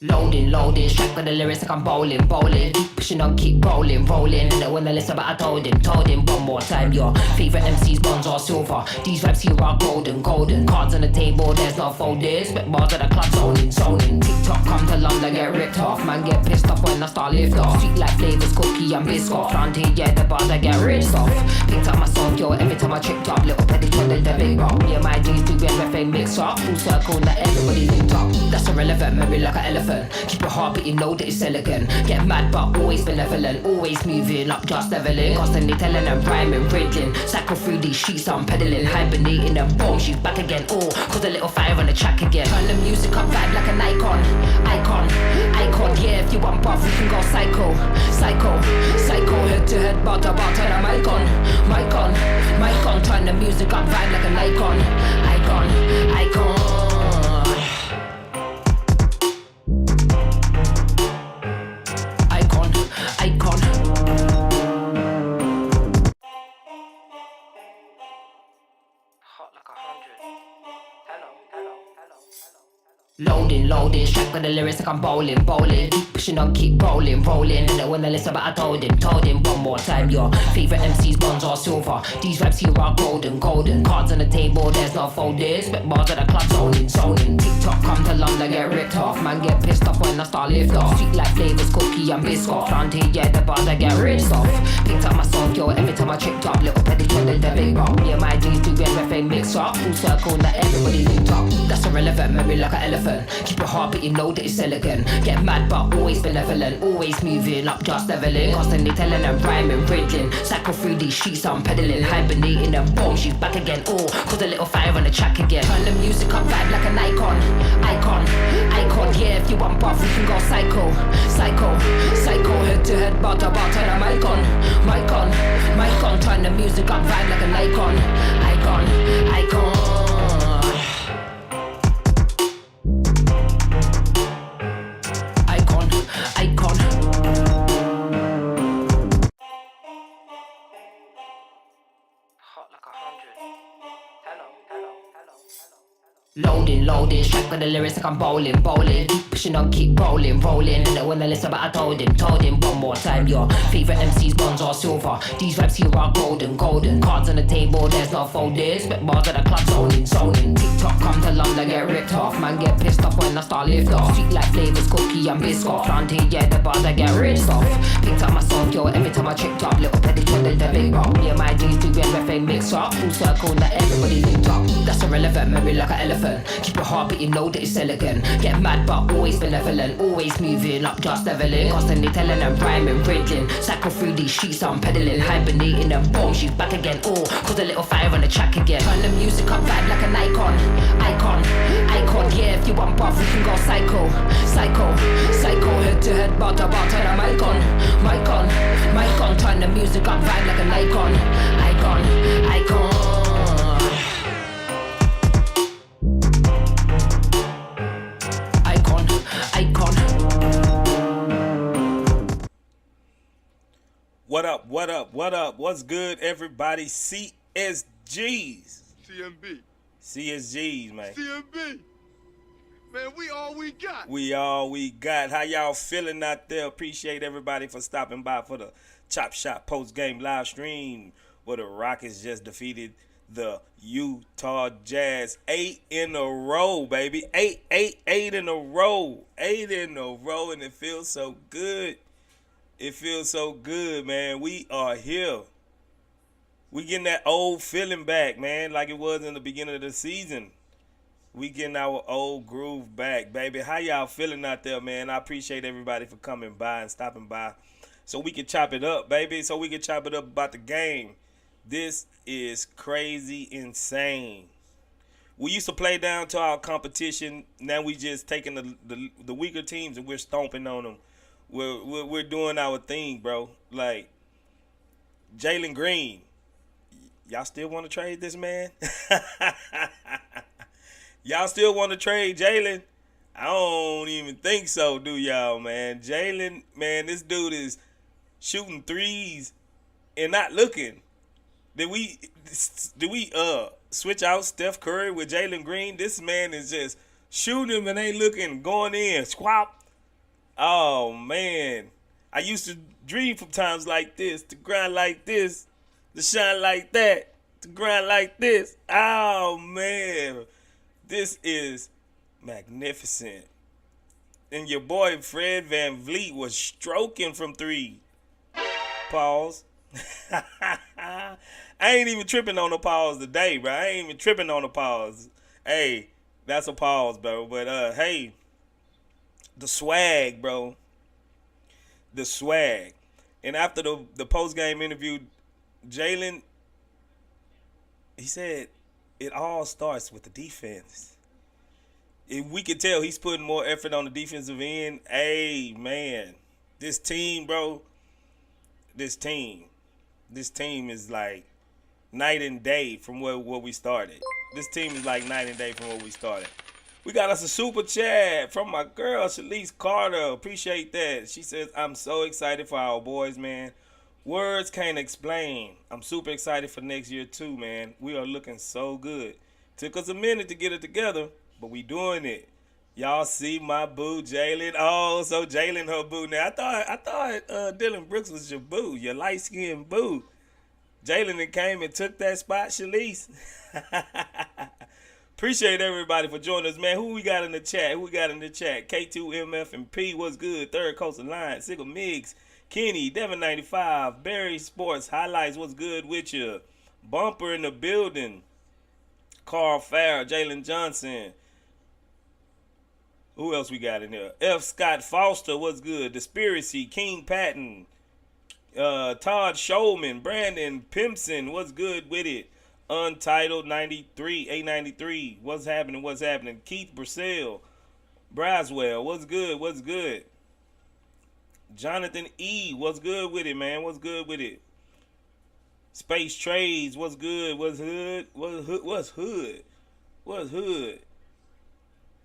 Loading, strapped with the lyrics like I'm bowling. Keep pushing on, keep rolling. And then when the list about I told him one more time. Your favorite MCs, bronze or silver. These raps here are golden. Cards on the table, there's no folders. Spit bars at the club, zoning. TikTok come to London, get ripped off. Man get pissed off when I start lift off. Sweet like flavors, cookie and biscuit. Round here, yeah, the bars I get ripped off. Picked up my song, yo, every time I tripped up. Little petty trending the big rock. Yeah, my G's do everything mix up. Full circle, now everybody linked up. That's irrelevant, memory like an elephant. Keep your heart beating, know that it's elegant. Get mad but always benevolent. Always moving up, just leveling. Constantly telling them rhyming, riddling. Cycle through these streets, I'm pedaling. Hibernating and boom, she's back again. Oh, cause a little fire on the track again. Turn the music up, vibe like an icon. Yeah, if you want buff, we can go psycho. Head to head, bar to bar, turn the mic on. Turn the music up, vibe like an icon. Loading, strapped with the lyrics like I'm bowling. Keep pushing on, keep rolling. And then when the list about I told him one more time. Your favorite MCs, bronze or silver. These raps here are golden. Cards on the table, there's no folders. Spit bars at the club, zoning. TikTok come to London, get ripped off. Man get pissed off when I start lift off. Sweet like flavors, cookie and biscuit. Round here, yeah, the bars I get ripped off. Picked up my song, yo, every time I tripped up. Little petty trending the big rock. Yeah, my G's do everything mix up. Full circle, now everybody linked up. That's irrelevant, memory like an elephant. Keep your heart beating, know that it's elegant. Get mad but always benevolent. Always moving up, just leveling. Constantly telling them rhyming, riddling. Cycle through these streets, I'm pedaling. Hibernating and boom, she's back again. Oh, cause a little fire on the track again. Turn the music up, vibe like an icon. Yeah, if you want buff, we can go psycho. Head to head, bar to bar, turn the mic on. Turn the music up, vibe like an icon. Loading, strapped with the lyrics like I'm bowling. Keep pushing on, keep rolling. And then when the list about I told him one more time. Your favorite MCs, bronze or silver. These raps here are golden. Cards on the table, there's no folders. Spit bars at the club, zoning. TikTok come to London, get ripped off. Man get pissed off when I start lift off. Sweet like flavors, cookie and biscuit. Round here, yeah, the bars I get ripped off. Picked up my song, yo, every time I tripped up. Little petty trending the big rock. Yeah, my G's do everything mix up. Full circle, now everybody linked up. That's irrelevant, memory like an elephant. Keep your heart beating, know that it's elegant. Get mad but always benevolent. Always moving up, just leveling. Constantly telling them rhyming, riddling. Cycle through these streets, I'm pedaling. Hibernating and boom, she's back again. Oh, cause a little fire on the track again. Turn the music up, vibe like an icon. Yeah, if you want buff, we can go psycho. Head to head, bar to bar, turn the mic on. Turn the music up, vibe like an icon. What up? What's good, everybody? CSGs. CSGs, man. CMB. Man, we all we got. How y'all feeling out there? Appreciate everybody for stopping by for the Chop Shop post-game live stream where the Rockets just defeated the Utah Jazz. 8 in a row, baby. 8 in a row. 8 in a row, and it feels so good. It feels so good, man. We are here. We getting that old feeling back, man, like it was in the beginning of the season. We getting our old groove back, baby. How y'all feeling out there, man? I appreciate everybody for coming by and stopping by so we can chop it up, baby, so we can chop it up about the game. This is crazy insane. We used to play down to our competition. Now we just taking the weaker teams and we're stomping on them. We're doing our thing, bro. Like, Jalen Green. Y'all still want to trade this man? Y'all still want to trade Jalen? I don't even think so, do y'all, man? Jalen, man, this dude is shooting threes and not looking. Did we switch out Steph Curry with Jalen Green? This man is just shooting him and ain't looking, going in, squap. Oh man, I used to dream from times like this, to grind like this, to shine like that, to grind like this. Oh man, this is magnificent. And your boy Fred VanVleet was stroking from three. Pause. I ain't even tripping on the pause today, bro. I ain't even tripping on the pause. Hey, that's a pause, bro. But hey, the swag, bro. The swag. And after the post game interview, Jalen, he said it all starts with the defense. If we could tell he's putting more effort on the defensive end. Hey, man, this team, bro. This team is like night and day from where we started. This team is like night and day from where we started. We got us a super chat from my girl, Shalise Carter. Appreciate that. She says, I'm so excited for our boys, man. Words can't explain. I'm super excited for next year, too, man. We are looking so good. Took us a minute to get it together, but we doing it. Y'all see my boo, Jalen. Oh, so Jalen her boo now. I thought Dylan Brooks was your boo, your light-skinned boo. Jalen that came and took that spot, Shalise. Appreciate everybody for joining us, man. Who we got in the chat? K2MF and P, what's good? Third Coast Alliance, Sigel Miggs, Kenny, Devin95, Barry Sports Highlights, what's good with you? Bumper in the building. Carl Farr, Jalen Johnson. Who else we got in there? F. Scott Foster, what's good? Conspiracy, King Patton, Todd Showman, Brandon Pimpson, what's good with it? Untitled 93, 893, what's happening? Keith Brasell, Braswell, what's good? Jonathan E, what's good with it, man? What's good with it? Space Trades, what's good? What's hood?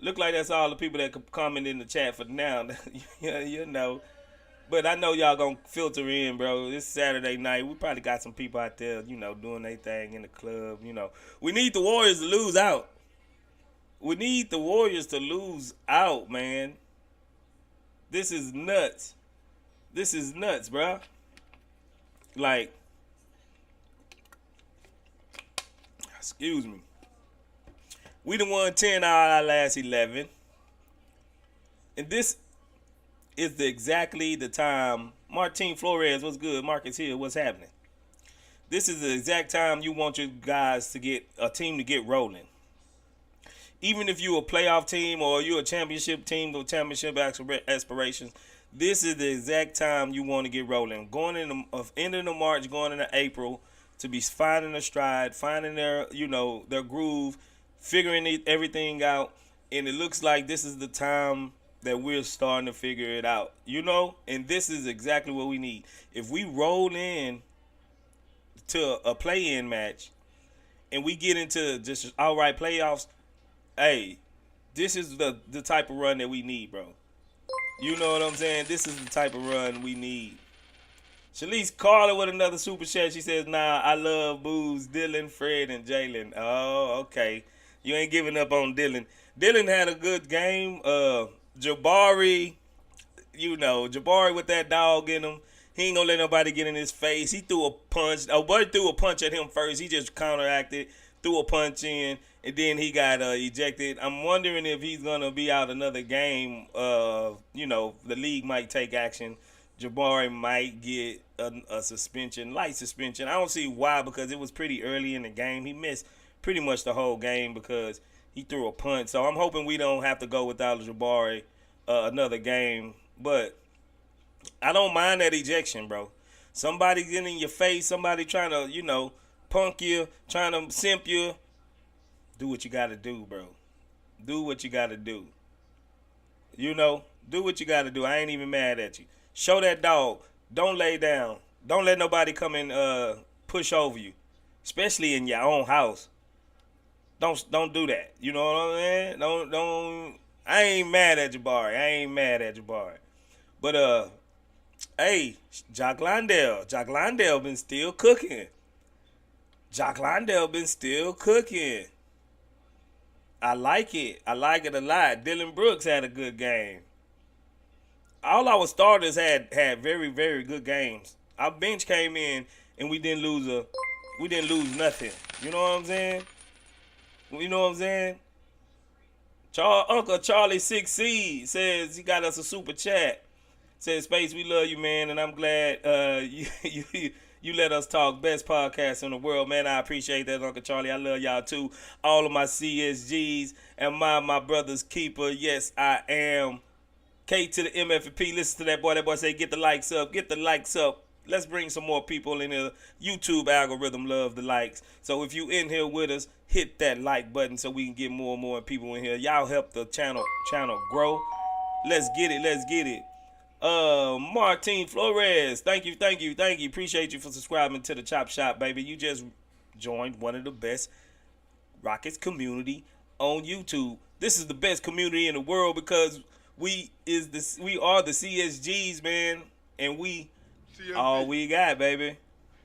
Look like that's all the people that could comment in the chat for now. you know. But I know y'all gonna filter in, bro. It's Saturday night. We probably got some people out there, doing their thing in the club, We need the Warriors to lose out. Man. This is nuts. Bro. Like, excuse me. We done won 10 out of our last 11. And this is exactly the time. Martin Flores, what's good? Marcus Hill, what's happening? This is the exact time you want your guys to get a team to get rolling. Even if you're a playoff team or you're a championship team with championship aspirations, this is the exact time you want to get rolling. Going in the end of March, going into April, to be finding a stride, finding their groove, figuring everything out, and it looks like this is the time that we're starting to figure it out, and this is exactly what we need. If we roll in to a play-in match and we get into just outright playoffs, hey, this is the type of run that we need, bro. You know what I'm saying? This is the type of run we need. Shalise Carter with another super chat. She says, I love Booze, Dylan, Fred, and Jalen. Oh, okay. You ain't giving up on Dylan. Dylan had a good game. Jabari, Jabari with that dog in him. He ain't gonna let nobody get in his face. He threw a punch. Buddy threw a punch at him first. He just counteracted, threw a punch in, and then he got ejected. I'm wondering if he's gonna be out another game. The league might take action. Jabari might get a suspension, light suspension. I don't see why, because it was pretty early in the game. He missed pretty much the whole game because he threw a punch. So I'm hoping we don't have to go without Jabari another game. But I don't mind that ejection, bro. Somebody getting in your face, somebody trying to, punk you, trying to simp you. Do what you got to do, bro. Do what you got to do. Do what you got to do. I ain't even mad at you. Show that dog. Don't lay down. Don't let nobody come and push over you, especially in your own house. Don't do that. You know what I'm saying? Don't. I ain't mad at Jabari. But hey, Jock Londale been still cooking. Jock Lindell been still cooking. I like it. I like it a lot. Dylan Brooks had a good game. All our starters had very very good games. Our bench came in and we didn't lose nothing. You know what I'm saying? You know what I'm saying? Uncle Charlie 6C says he got us a super chat. Says Space, we love you, man, and I'm glad you let us talk. Best podcast in the world, man. I appreciate that, Uncle Charlie. I love y'all too. All of my CSGs and my brother's keeper. Yes, I am. K to the MFP. Listen to that boy. That boy say, get the likes up. Get the likes up. Let's bring some more people in the YouTube algorithm. Love the likes. So if you in here with us, hit that like button so we can get more and more people in here. Y'all help the channel grow. Let's get it. Let's get it. Martin Flores, thank you. Appreciate you for subscribing to the Chop Shop, baby. You just joined one of the best Rockets community on YouTube. This is the best community in the world because we are the CSGs, man, and we CMB. all we got, baby.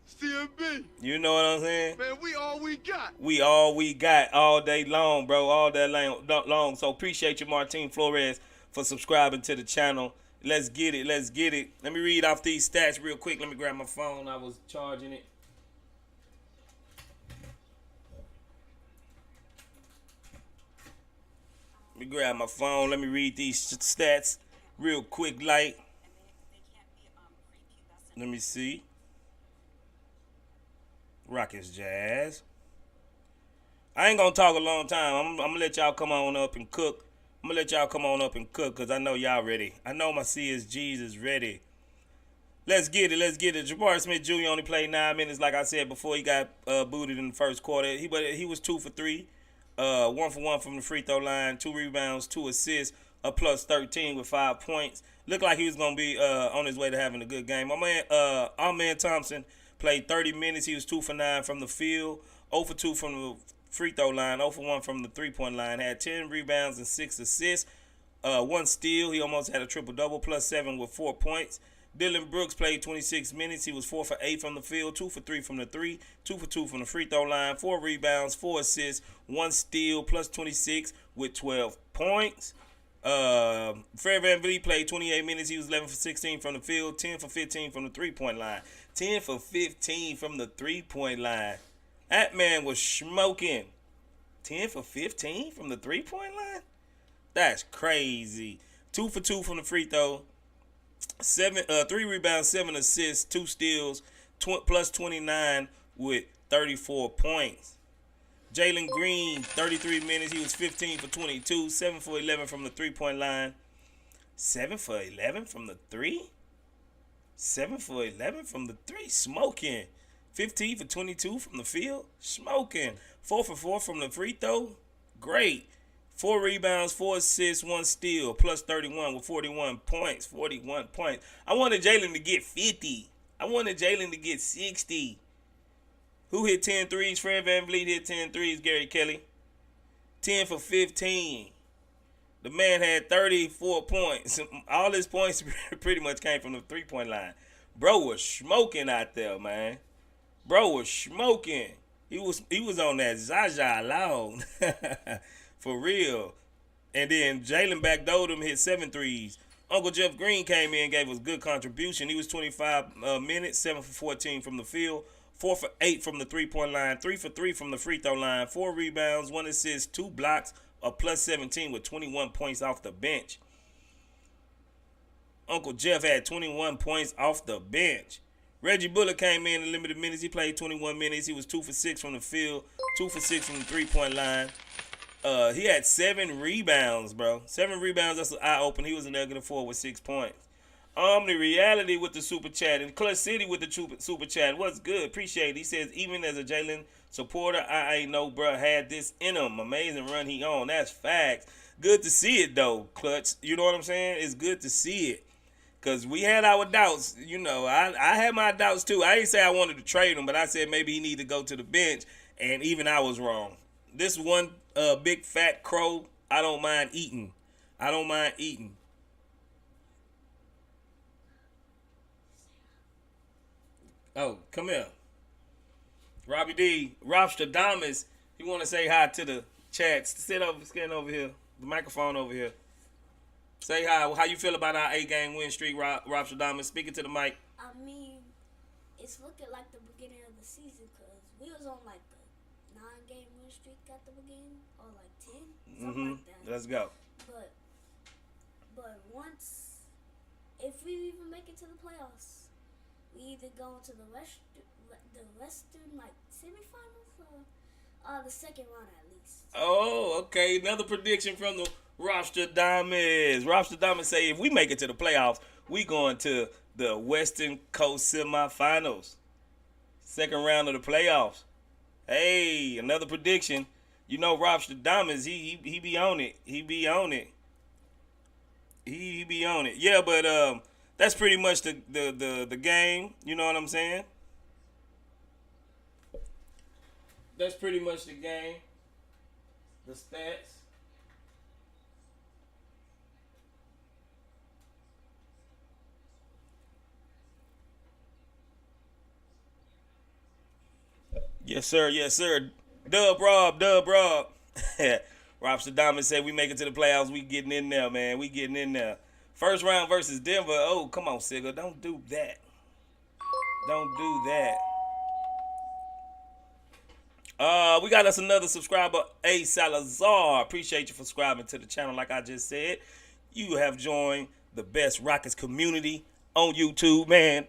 CMB. You know what I'm saying? Man, we all we got. We all we got all day long, bro. All day long. So appreciate you, Martin Flores, for subscribing to the channel. Let's get it. Let's get it. Let me read off these stats real quick. Let me grab my phone. I was charging it. Let me grab my phone. Let me read these stats real quick, like. Let me see. Rockets Jazz. I ain't gonna talk a long time. I'm gonna let y'all come on up and cook. Because I know y'all ready. I know my CSGs is ready. Let's get it. Jabari Smith Jr. only played 9 minutes, like I said before. He got booted in the first quarter. He was 2 for 3. 1 for 1 from the free throw line. 2 rebounds, 2 assists, a plus 13 with 5 points. Looked like he was going to be on his way to having a good game. Our man Thompson played 30 minutes. He was 2 for 9 from the field. 0 for 2 from the free throw line, 0 for 1 from the three-point line, had 10 rebounds and 6 assists, 1 steal. He almost had a triple-double, plus 7 with 4 points. Dylan Brooks played 26 minutes. He was 4 for 8 from the field, 2 for 3 from the 3, 2 for 2 from the free throw line, 4 rebounds, 4 assists, 1 steal, plus 26 with 12 points. Fred VanVleet played 28 minutes. He was 11 for 16 from the field, 10 for 15 from the three-point line. 10 for 15 from the three-point line. That man was smoking. 10 for 15 from the three-point line? That's crazy. 2 for 2 from the free throw. 3 rebounds, 7 assists, 2 steals, plus 29 with 34 points. Jalen Green, 33 minutes. He was 15 for 22, 7 for 11 from the three-point line. 7 for 11 from the 3? 7 for 11 from the 3. Smoking. 15 for 22 from the field. Smoking. 4 for 4 from the free throw. Great. 4 rebounds, 4 assists, 1 steal, plus 31 with 41 points. 41 points. I wanted Jalen to get 50. I wanted Jalen to get 60. Who hit 10 threes? Fred VanVleet hit 10 threes. Gary Kelly. 10 for 15. The man had 34 points. All his points pretty much came from the three-point line. Bro was smoking out there, man. Bro was smoking. He was on that Zaza long. For real. And then Jalen backdoored him, hit 7 threes. Uncle Jeff Green came in, gave us good contribution. He was 25 minutes, 7 for 14 from the field, 4 for 8 from the three-point line, 3 for 3 from the free throw line, 4 rebounds, 1 assist, 2 blocks, a plus 17 with 21 points off the bench. Uncle Jeff had 21 points off the bench. Reggie Bullock came in limited minutes. He played 21 minutes. He was 2 for 6 from the field, 2 for 6 from the three-point line. He had 7 rebounds, bro. 7 rebounds. That's an eye open. He was a -4 with 6 points. The reality with the super chat and Clutch City with the super chat. What's good? Appreciate it. He says, even as a Jalen supporter, I ain't know, bro, had this in him. Amazing run he on. That's facts. Good to see it, though, Clutch. You know what I'm saying? It's good to see it. Because we had our doubts. You know, I had my doubts, too. I didn't say I wanted to trade him, but I said maybe he needed to go to the bench. And even I was wrong. This one big fat crow, I don't mind eating. Oh, come here. Robbie D, Robstradamus, you want to say hi to the chat. Stand over here. The microphone over here. Say hi. How you feel about our 8-game win streak, Robstradamus? Speaking to the mic. I mean, it's looking like the beginning of the season because we was on like a 9-game win streak at the beginning, or like 10, something like that. Let's go. But once, if we even make it to the playoffs, we either go into the Western like semifinals or the second round at least. Oh, okay. Another prediction from the Robstradamus. Robstradamus say if we make it to the playoffs, we going to the Western Coast semifinals. Second round of the playoffs. Hey, another prediction. You know Robstradamus, he be on it. He be on it. He be on it. Yeah, but that's pretty much the game. You know what I'm saying? That's pretty much the game. The stats. Yes, sir. Yes, sir. Dub Rob. Rob Stradamus said we make it to the playoffs. We getting in there, man. We getting in there. First round versus Denver. Oh, come on, Sigga. Don't do that. Don't do that. We got us another subscriber, A. Salazar. Appreciate you for subscribing to the channel. Like I just said, you have joined the best Rockets community on YouTube, man.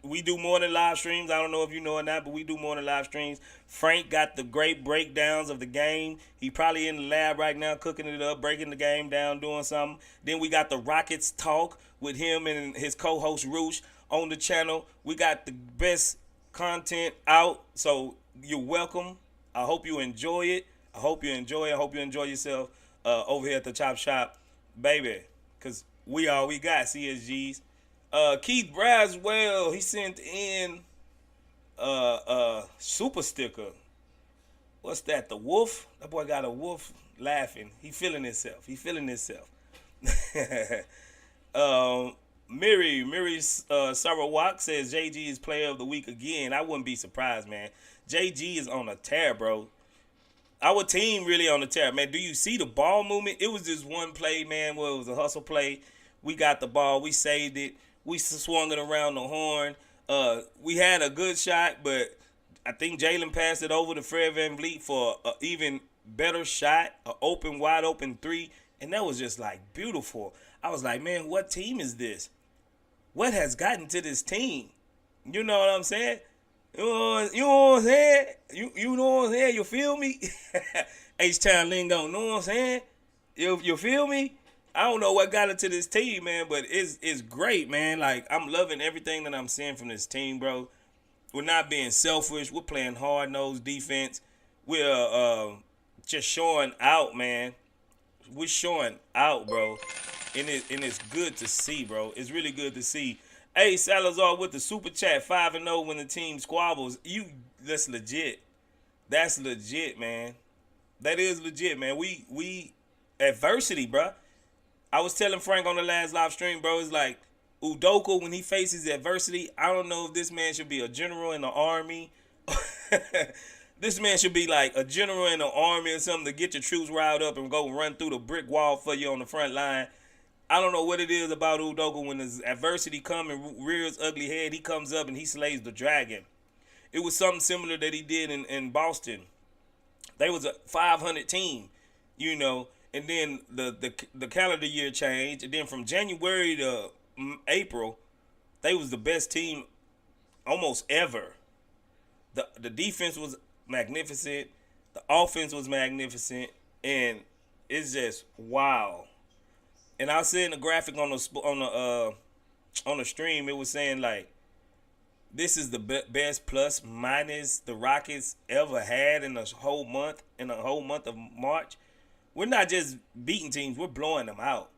We do more than live streams. I don't know if you know or not, but we do more than live streams. Frank got the great breakdowns of the game. He probably in the lab right now cooking it up, breaking the game down, doing something. Then we got the Rockets talk with him and his co-host Roosh on the channel. We got the best content out, so you're welcome. I hope you enjoy it. I hope you enjoy yourself over here at the Chop Shop, baby, because we all we got, CSGs. Keith Braswell, he sent in super sticker. What's that? The wolf? That boy got a wolf laughing. He feeling himself. Miri Sarawak says JG is player of the week again. I wouldn't be surprised, man. JG is on a tear, bro. Our team really on the tear, man. Do you see the ball movement? It was just one play, man, where it was a hustle play. We got the ball. We saved it. We swung it around the horn. We had a good shot, but I think Jalen passed it over to Fred VanVleet for an even better shot, an wide open three, and that was just like beautiful. I was like, man, what team is this? What has gotten to this team? You know what I'm saying? You know what I'm saying? You know what I'm saying? You feel me? H-Town lingo, know what I'm saying? You feel me? I don't know what got into this team, man, but it's great, man. Like, I'm loving everything that I'm seeing from this team, bro. We're not being selfish. We're playing hard-nosed defense. We're just showing out, man. We're showing out, bro. And it's good to see, bro. It's really good to see. Hey, Salazar with the super chat, 5-0 when the team squabbles. That's legit. That's legit, man. That is legit, man. We adversity, bro. I was telling Frank on the last live stream, bro, it's like Udoka, when he faces adversity, I don't know if this man should be a general in the army. This man should be like a general in the army or something to get your troops riled up and go run through the brick wall for you on the front line. I don't know what it is about Udoka. When there's adversity come and rears ugly head, he comes up and he slays the dragon. It was something similar that he did in Boston. They was a 500 team, you know, and then the calendar year changed, and then from January to April, they was the best team almost ever. The defense was magnificent, the offense was magnificent, and it's just wow. And I said in the graphic on the stream, it was saying like, this is the best plus minus the Rockets ever had in a whole month of March. We're not just beating teams, we're blowing them out,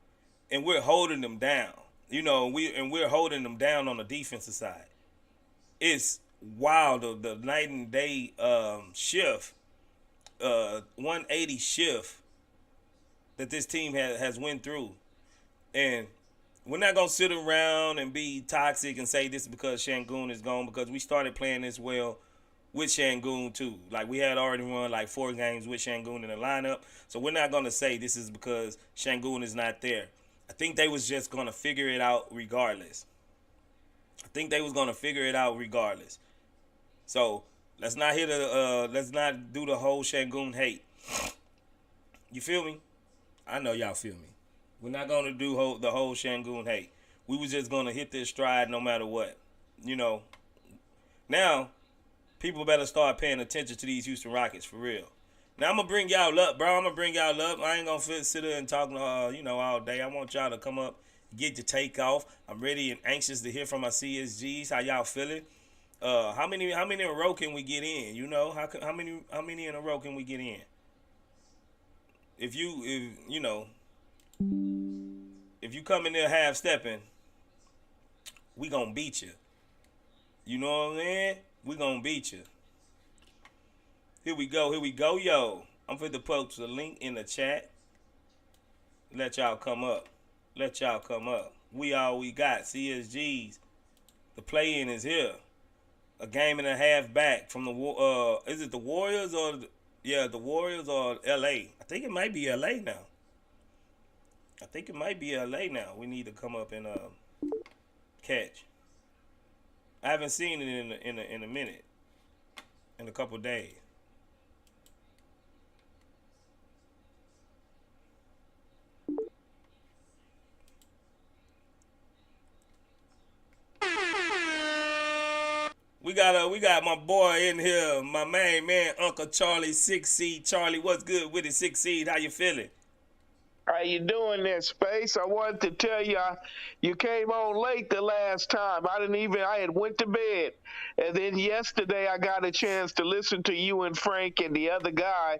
and we're holding them down. You know, we're holding them down on the defensive side. It's wild, the night and day shift, 180 shift that this team has went through. And we're not gonna sit around and be toxic and say this is because Shangoon is gone, because we started playing this well with Shangoon too. Like, we had already run like 4 games with Shangoon in the lineup, so we're not gonna say this is because Shangoon is not there. I think they was just gonna figure it out regardless. So let's not let's not do the whole Shangoon hate. You feel me? I know y'all feel me. We're not gonna do the whole Shangoon hate. We was just gonna hit this stride no matter what. You know. Now, people better start paying attention to these Houston Rockets for real. Now I'm gonna bring y'all up, bro. I ain't gonna sit there and talk, all day. I want y'all to come up, get the take off. I'm ready and anxious to hear from my CSGs. How y'all feeling? How many in a row can we get in? You know, how many in a row can we get in? If you come in there half stepping, we gonna beat you. You know what I'm saying? We gonna beat you. Here we go, yo. I'm finna post the link in the chat. Let y'all come up. We all we got. CSGs. The play-in is here. A game and a half back from the is it the Warriors or the Warriors or LA? I think it might be LA now. We need to come up and catch. I haven't seen it in a minute. In a couple days. We got my boy in here, my main man, Uncle Charlie, 6 seed. Charlie, what's good with it, 6 seed? How you feeling? How you doing there, Space? I wanted to tell you, you came on late the last time. I had went to bed. And then yesterday I got a chance to listen to you and Frank and the other guy.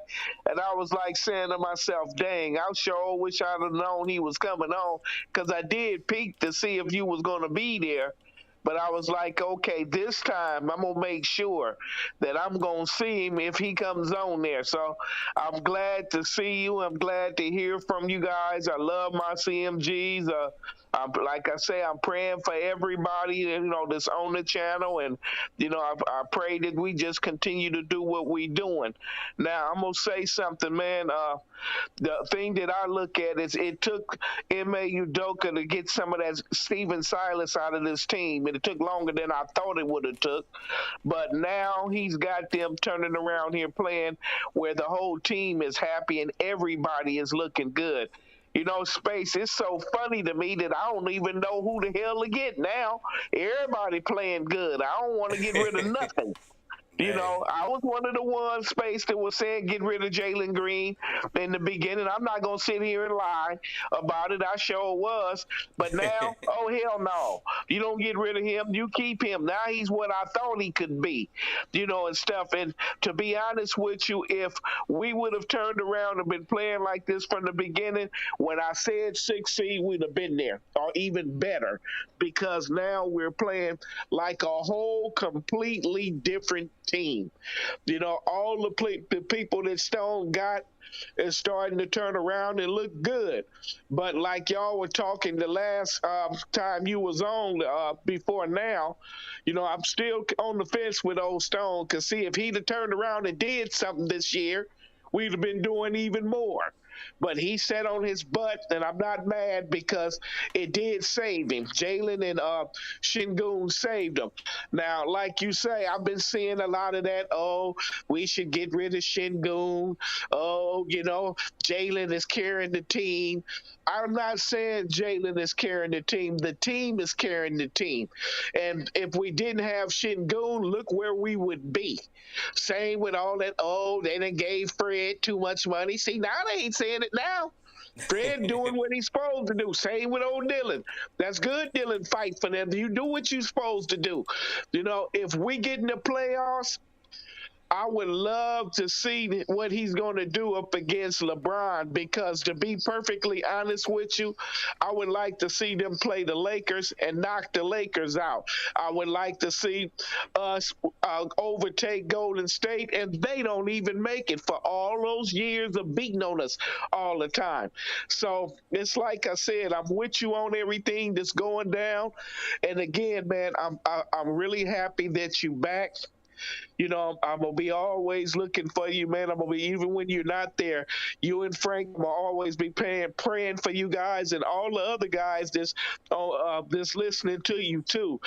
And I was like saying to myself, dang, I sure wish I'd have known he was coming on. Because I did peek to see if you was going to be there. But I was like, okay, this time I'm going to make sure that I'm going to see him if he comes on there. So I'm glad to see you. I'm glad to hear from you guys. I love my CMGs. Like I say, I'm praying for everybody, that's on the channel. And, I pray that we just continue to do what we're doing. Now, I'm going to say something, man. The thing that I look at is it took M.A. Udoka to get some of that Steven Silas out of this team, and it took longer than I thought it would have took. But now he's got them turning around here playing where the whole team is happy and everybody is looking good. Space, it's so funny to me that I don't even know who the hell to get now. Everybody playing good. I don't want to get rid of nothing. I was one of the ones, Space, that was saying get rid of Jalen Green in the beginning. I'm not going to sit here and lie about it. I sure was. But now, oh, hell no. You don't get rid of him. You keep him. Now he's what I thought he could be, and stuff. And to be honest with you, if we would have turned around and been playing like this from the beginning, when I said 6 seed, we'd have been there or even better, because now we're playing like a whole completely different team. All the people that Stone got is starting to turn around and look good. But like y'all were talking the last time you was on before now, I'm still on the fence with old Stone, because see, if he'd have turned around and did something this year, we'd have been doing even more. But he sat on his butt, and I'm not mad because it did save him. Jalen and Shingun saved him. Now, like you say, I've been seeing a lot of that. Oh, we should get rid of Shingun. Oh, Jalen is carrying the team. I'm not saying Jalen is carrying the team. The team is carrying the team. And if we didn't have Shingun, look where we would be. Same with all that, they done gave Fred too much money. See, now they ain't saying it now. Fred doing what he's supposed to do. Same with old Dylan. That's good, Dylan. Fight for them. You do what you're supposed to do. If we get in the playoffs, I would love to see what he's going to do up against LeBron because, to be perfectly honest with you, I would like to see them play the Lakers and knock the Lakers out. I would like to see us overtake Golden State, and they don't even make it for all those years of beating on us all the time. So it's like I said, I'm with you on everything that's going down. And again, man, I'm really happy that you back. You know, I'm gonna be always looking for you, man. I'm gonna be, even when you're not there. You and Frank, I'm gonna always be praying for you guys and all the other guys that's listening to you too.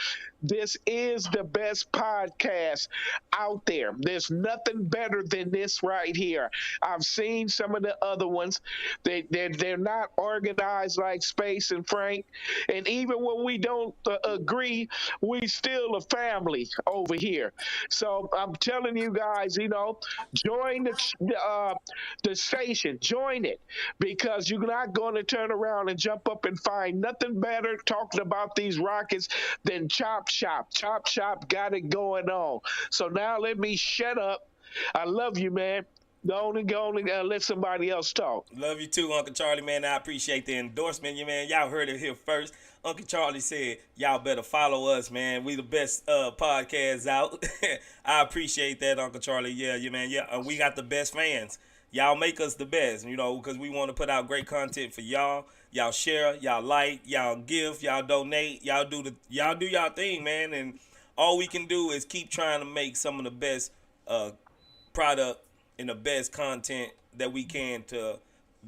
This is the best podcast out there. There's nothing better than this right here. I've seen some of the other ones. They're not organized like Space and Frank. And even when we don't agree, we still a family over here. So I'm telling you guys, you know, join the station, join it, because you're not going to turn around and jump up and find nothing better talking about these Rockets than Chop Shop. Chop Shop got it going on. So now let me shut up. I love you, man. Go on, let somebody else talk. Love you too, Uncle Charlie, man. I appreciate the endorsement, you man. Y'all heard it here first. Uncle Charlie said, y'all better follow us, man. We the best podcast out. I appreciate that, Uncle Charlie. Yeah, man. Yeah, we got the best fans. Y'all make us the best, you know, because we want to put out great content for y'all. Y'all share, y'all like, y'all give, y'all donate, y'all do y'all thing, man. And all we can do is keep trying to make some of the best product and the best content that we can to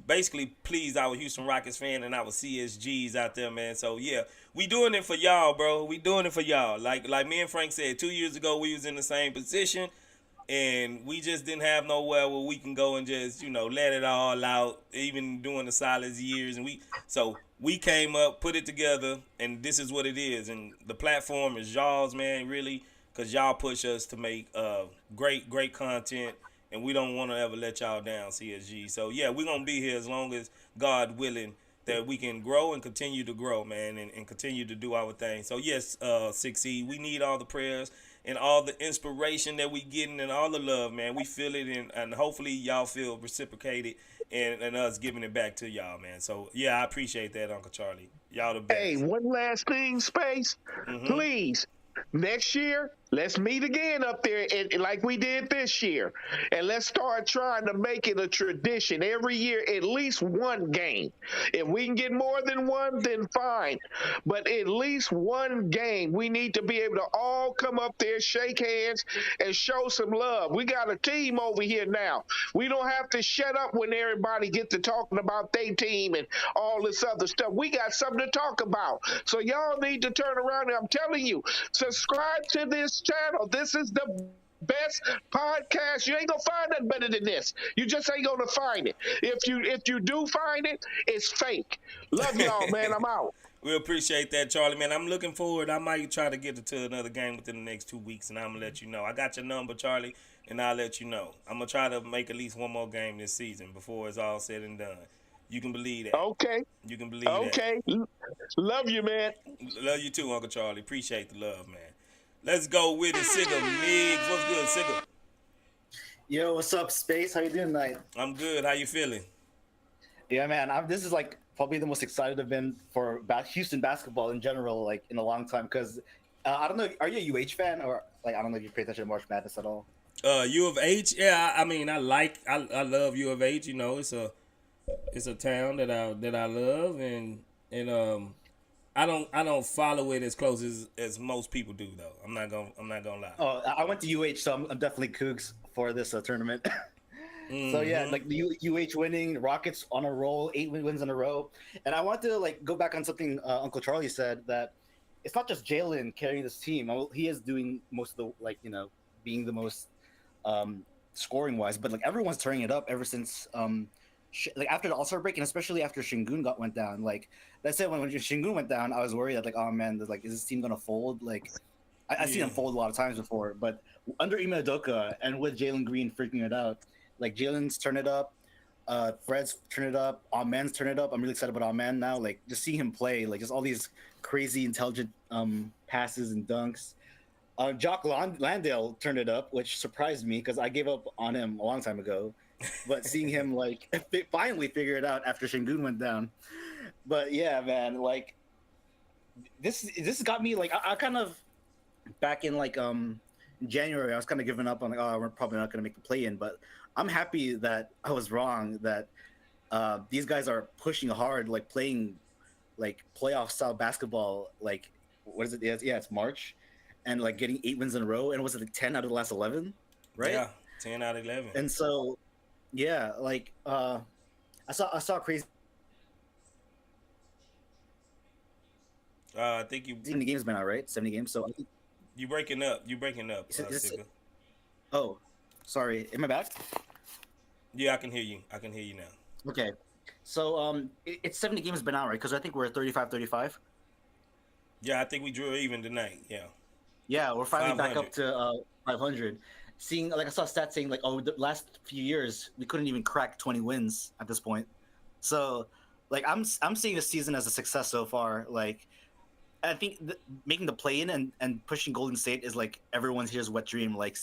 basically please our Houston Rockets fan and our CSGs out there, man. So yeah, we doing it for y'all, bro. We doing it for y'all. Like me and Frank said, 2 years ago we was in the same position, and we just didn't have nowhere where we can go and just, you know, let it all out, even during the silent years. And we came up, put it together, and this is what it is. And the platform is y'all's, man, really, because y'all push us to make great content. And we don't want to ever let y'all down, CSG. So, yeah, we're going to be here as long as God willing that we can grow and continue to grow, man, and continue to do our thing. So, yes, 6E, we need all the prayers and all the inspiration that we getting and all the love, man. We feel it, and hopefully y'all feel reciprocated and us giving it back to y'all, man. So, yeah, I appreciate that, Uncle Charlie. Y'all the best. Hey, one last thing, Space. Please, next year, let's meet again up there like we did this year. And let's start trying to make it a tradition. Every year, at least one game. If we can get more than one, then fine. But at least one game. We need to be able to all come up there, shake hands, and show some love. We got a team over here now. We don't have to shut up when everybody gets to talking about their team and all this other stuff. We got something to talk about. So y'all need to turn around, and I'm telling you, subscribe to this channel. This is the best podcast. You ain't gonna find nothing better than this. You just ain't gonna find it. If you do find it, it's fake. Love y'all, man. I'm out. We appreciate that, Charlie, man. I'm looking forward. I might try to get to another game within the next 2 weeks, and I'm going to let you know. I got your number, Charlie, and I'll let you know. I'm going to try to make at least one more game this season before it's all said and done. You can believe that. Okay. You can believe that. Okay. Love you, man. Love you too, Uncle Charlie. Appreciate the love, man. Let's go with it, Sigga Miggs. What's good, Sigga? Yo, what's up, Space? How you doing tonight? I'm good. How you feeling? Yeah, man. This is like probably the most excited I've been for Houston basketball in general, like in a long time. Because I don't know, are you a UH fan, or like I don't know if you pay attention to March Madness at all? U of H. Yeah, I mean, I love U of H. You know, it's a town that I love, and I don't follow it as close as most people do, though. I'm not gonna lie. Oh, I went to UH, so I'm definitely Cougs for this tournament. So yeah, like the UH winning, Rockets on a roll, 8 wins in a row. And I want to like go back on something Uncle Charlie said, that it's not just Jalen carrying this team. He is doing most of the, like, you know, being the most scoring wise, but like everyone's turning it up ever since like after the All-Star break, and especially after Şengün went down. Like that said, when Şengün went down, I was worried that like, oh man, like is this team gonna fold? Like I've seen them fold a lot of times before, but under Ime Udoka and with Jalen Green freaking it out, like Jalen's turn it up, Fred's turn it up, Amen's turn it up. I'm really excited about Amen now. Like just seeing him play, like just all these crazy intelligent passes and dunks. Landale turned it up, which surprised me because I gave up on him a long time ago. But seeing him like finally figure it out after Shingun went down. But yeah, man, like this got me like I kind of back in like January I was kind of giving up on like, oh, we're probably not going to make the play in, but I'm happy that I was wrong, that these guys are pushing hard, like playing like playoff style basketball. Like what is it? Yeah, it's March, and like getting 8 wins in a row, and was it like 10 out of the last 11, right? Yeah, 10 out of 11. And so yeah, like I saw crazy. I think 70 games been out, right? 70 games. So I think, you breaking up. You breaking up, is it- Sika. oh, sorry, am I back? Yeah, I can hear you. I can hear you now. Okay, so it's 70 games been out, right? Because I think we're at 35-35. Yeah, I think we drew even tonight. Yeah. Yeah, we're finally back 500. up to 500. Seeing, like, I saw stats saying like, oh, the last few years we couldn't even crack 20 wins at this point. So, like, I'm seeing this season as a success so far. Like, I think making the play-in and pushing Golden State is like everyone's here's wet dream. Like,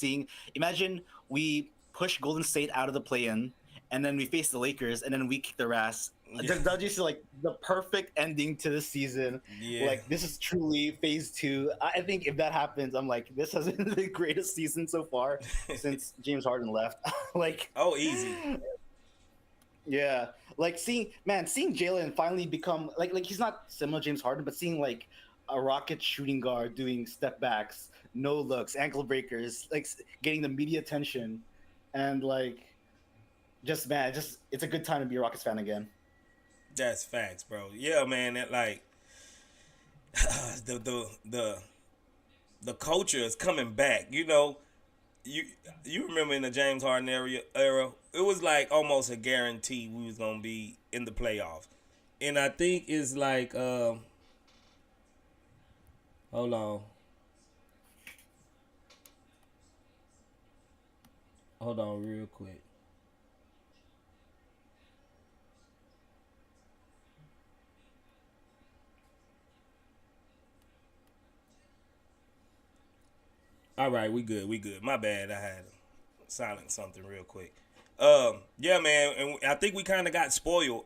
imagine we push Golden State out of the play-in, and then we face the Lakers, and then we kick their ass. Yeah. That just like the perfect ending to the season. Yeah. Like, this is truly phase 2. I think if that happens, I'm like, this has been the greatest season so far since James Harden left. Like, Oh, easy. yeah, like seeing Jalen finally become like he's not similar to James Harden, but seeing like a Rocket shooting guard doing step backs, no looks, ankle breakers, like getting the media attention, and like just man, just it's a good time to be a Rockets fan again. That's facts, bro. Yeah, man. That like the culture is coming back. You know, you remember in the James Harden era, it was like almost a guarantee we was gonna be in the playoffs, and I think it's like hold on. Hold on real quick. All right, we good. We good. My bad. I had to silence something real quick. Yeah, man, and I think we kind of got spoiled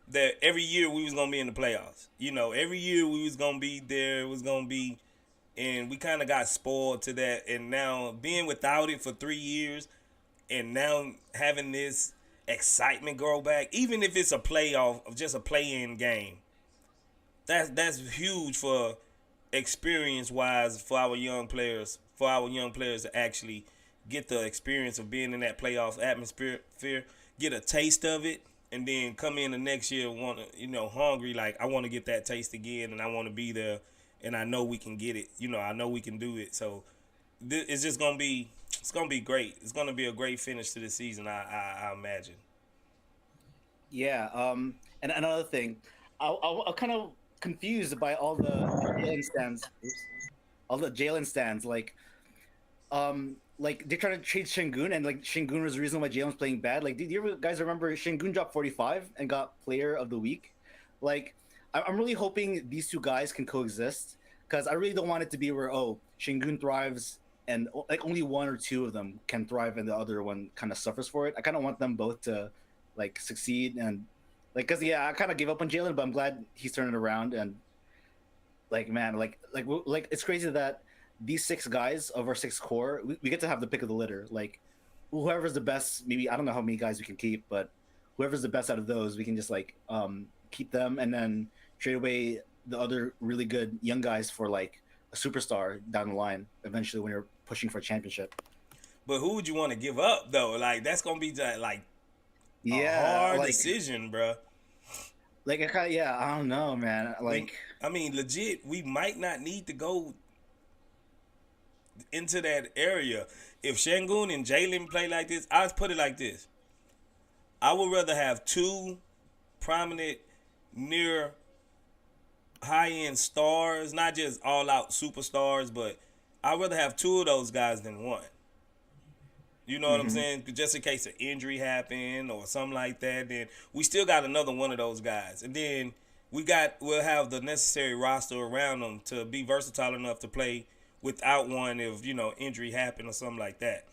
that every year we was gonna be in the playoffs. You know, every year we was gonna be there. It was gonna be, and we kind of got spoiled to that. And now being without it for 3 years, and now having this excitement grow back, even if it's a playoff, just a play-in game, that's huge for experience wise for our young players. For our young players to actually get the experience of being in that playoff atmosphere, get a taste of it, and then come in the next year hungry, like I want to get that taste again, and I want to be there, and I know we can get it. You know, I know we can do it. So it's just gonna be great. It's gonna be a great finish to the season. I imagine. Yeah. And another thing, I'm kind of confused by all the Jalen stands. All the Jalen stands, like they're trying to trade Şengün, and like Şengün was the reason why Jalen's playing bad. Like, did you guys remember Şengün dropped 45 and got Player of the Week? Like, I'm really hoping these two guys can coexist, because I really don't want it to be where Şengün thrives and like only one or two of them can thrive and the other one kind of suffers for it. I kind of want them both to like succeed, and like, cause yeah, I kind of gave up on Jalen, but I'm glad he's turning around. And like, man, like it's crazy that these 6 guys of our 6 core, we get to have the pick of the litter. Like, whoever's the best, maybe I don't know how many guys we can keep, but whoever's the best out of those, we can just like keep them and then trade away the other really good young guys for like a superstar down the line eventually when you're pushing for a championship. But who would you want to give up though? Like, that's gonna be like a hard decision, bro. Like, I don't know, man. Like, I mean, legit, we might not need to go into that area. If Şengün and Jalen play like this, I'd put it like this. I would rather have 2 prominent, near high-end stars, not just all-out superstars, but I'd rather have 2 of those guys than 1. You know what I'm saying? Just in case an injury happened or something like that, then we still got another one of those guys. And then we'll have the necessary roster around them to be versatile enough to play without one if injury happened or something like that.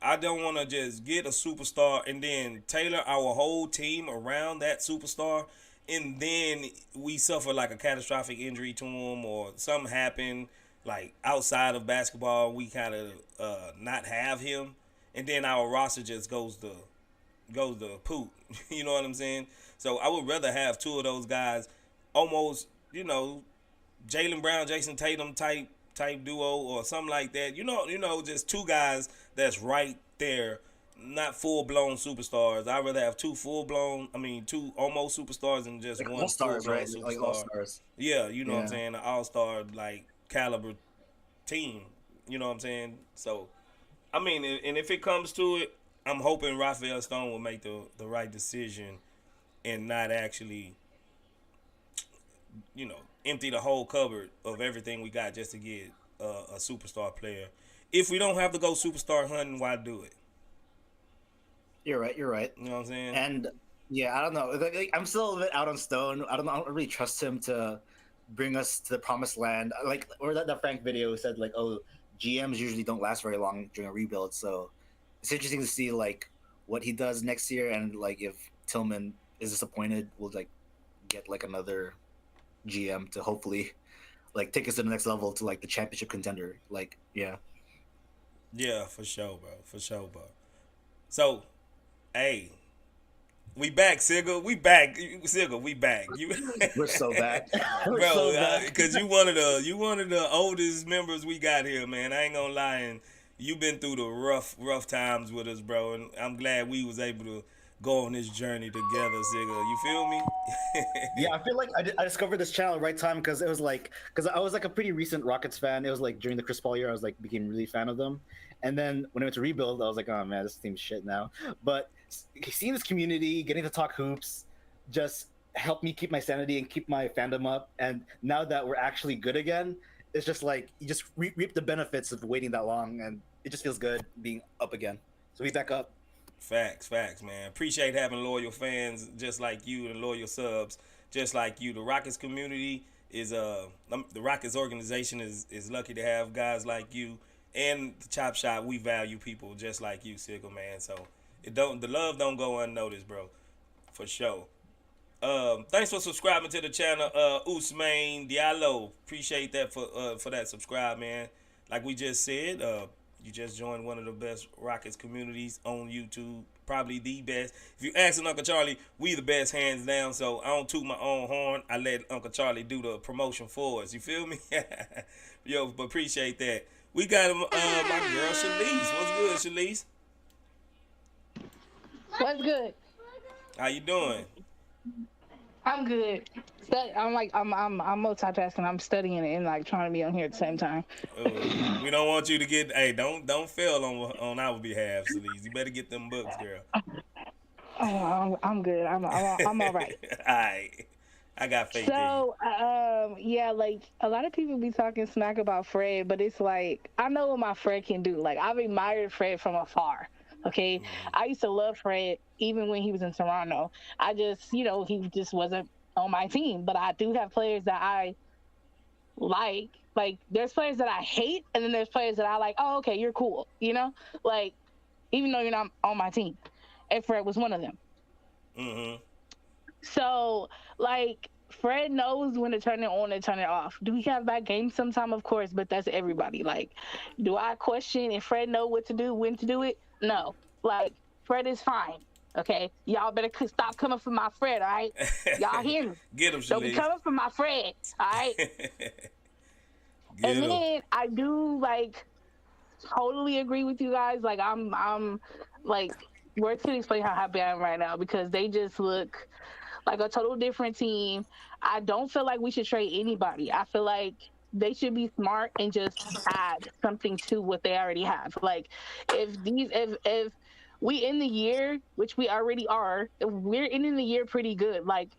I don't want to just get a superstar and then tailor our whole team around that superstar, and then we suffer like a catastrophic injury to him or something happen like outside of basketball. We kind of not have him, and then our roster just goes to poop. You know what I'm saying? So I would rather have two of those guys, almost Jalen Brown, Jason Tatum type duo or something like that. Just two guys that's right there, not full blown superstars. I'd rather have two two almost superstars than just Like one all stars, full-blown right? superstar. Like all stars. Yeah, you know what I'm Yeah. saying? An all-star like caliber team. You know what I'm saying? So, and if it comes to it, I'm hoping Raphael Stone will make the right decision and not actually, empty the whole cupboard of everything we got just to get a superstar player. If we don't have to go superstar hunting, why do it? You're right. You're right. You know what I'm saying? And yeah, I don't know. I'm still a bit out on Stone. I don't really trust him to bring us to the promised land. Like, or that Frank video said, like, oh, GMs usually don't last very long during a rebuild. So it's interesting to see like what he does next year, and like if Tillman is disappointed, we'll like get like another GM to hopefully like take us to the next level to like the championship contender. Like, yeah. Yeah, for sure, bro. For sure, bro. So, hey, we back, Sigga. We back, Sigga. We back. We're so back. We're bro. so back. Because you one of the oldest members we got here, man. I ain't gonna lie, and you've been through the rough times with us, bro. And I'm glad we was able to go on this journey together, Sigga. You feel me? Yeah, I feel like I discovered this channel at the right time because it was like, because I was like a pretty recent Rockets fan. It was like during the Chris Paul year, I was like became really fan of them. And then when I went to rebuild, I was like, oh man, this team's shit now. But seeing this community, getting to talk hoops, just helped me keep my sanity and keep my fandom up. And now that we're actually good again, it's just like you just reap the benefits of waiting that long, and it just feels good being up again. So we back up. Facts, man. Appreciate having loyal fans just like you and loyal subs just like you. The Rockets community is the Rockets organization is lucky to have guys like you, and the Chop Shop. We value people just like you, Sigga, man. So the love don't go unnoticed, bro, for sure. Thanks for subscribing to the channel, Usmain Diallo. Appreciate that for that subscribe, man. Like we just said, you just joined one of the best Rockets communities on YouTube, probably the best. If you ask Uncle Charlie, we the best hands down. So I don't toot my own horn. I let Uncle Charlie do the promotion for us. You feel me? Yo, but appreciate that. We got my girl Shalise. What's good, Shalise? What's good? How you doing? I'm good. I'm multitasking. I'm studying and like trying to be on here at the same time. We don't want you to get. Hey, don't fail on our behalf, Shalise. You better get them books, girl. Oh, I'm good. I'm all right. All right. I got faith in you. So, yeah, like a lot of people be talking smack about Fred, but it's like I know what my Fred can do. Like I've admired Fred from afar. Okay, I used to love Fred even when he was in Toronto. I just, he just wasn't on my team. But I do have players that I like. Like there's players that I hate, and then there's players that I like. Oh, okay, you're cool. Like even though you're not on my team, and Fred was one of them. Mm-hmm. So like Fred knows when to turn it on and turn it off. Do we have bad games sometime? Of course, but that's everybody. Like, do I question if Fred know what to do, when to do it? No. Like, Fred is fine. Okay? Y'all better stop coming for my Fred, all right? Y'all hear me? Get him, Don't be coming for my Fred, all right? And then I do, like, totally agree with you guys. Like, I'm like, words can explain how happy I am right now because they just look like a total different team. I don't feel like we should trade anybody. I feel like they should be smart and just add something to what they already have. Like if we end the year, which we already are, if we're ending the year pretty good. Like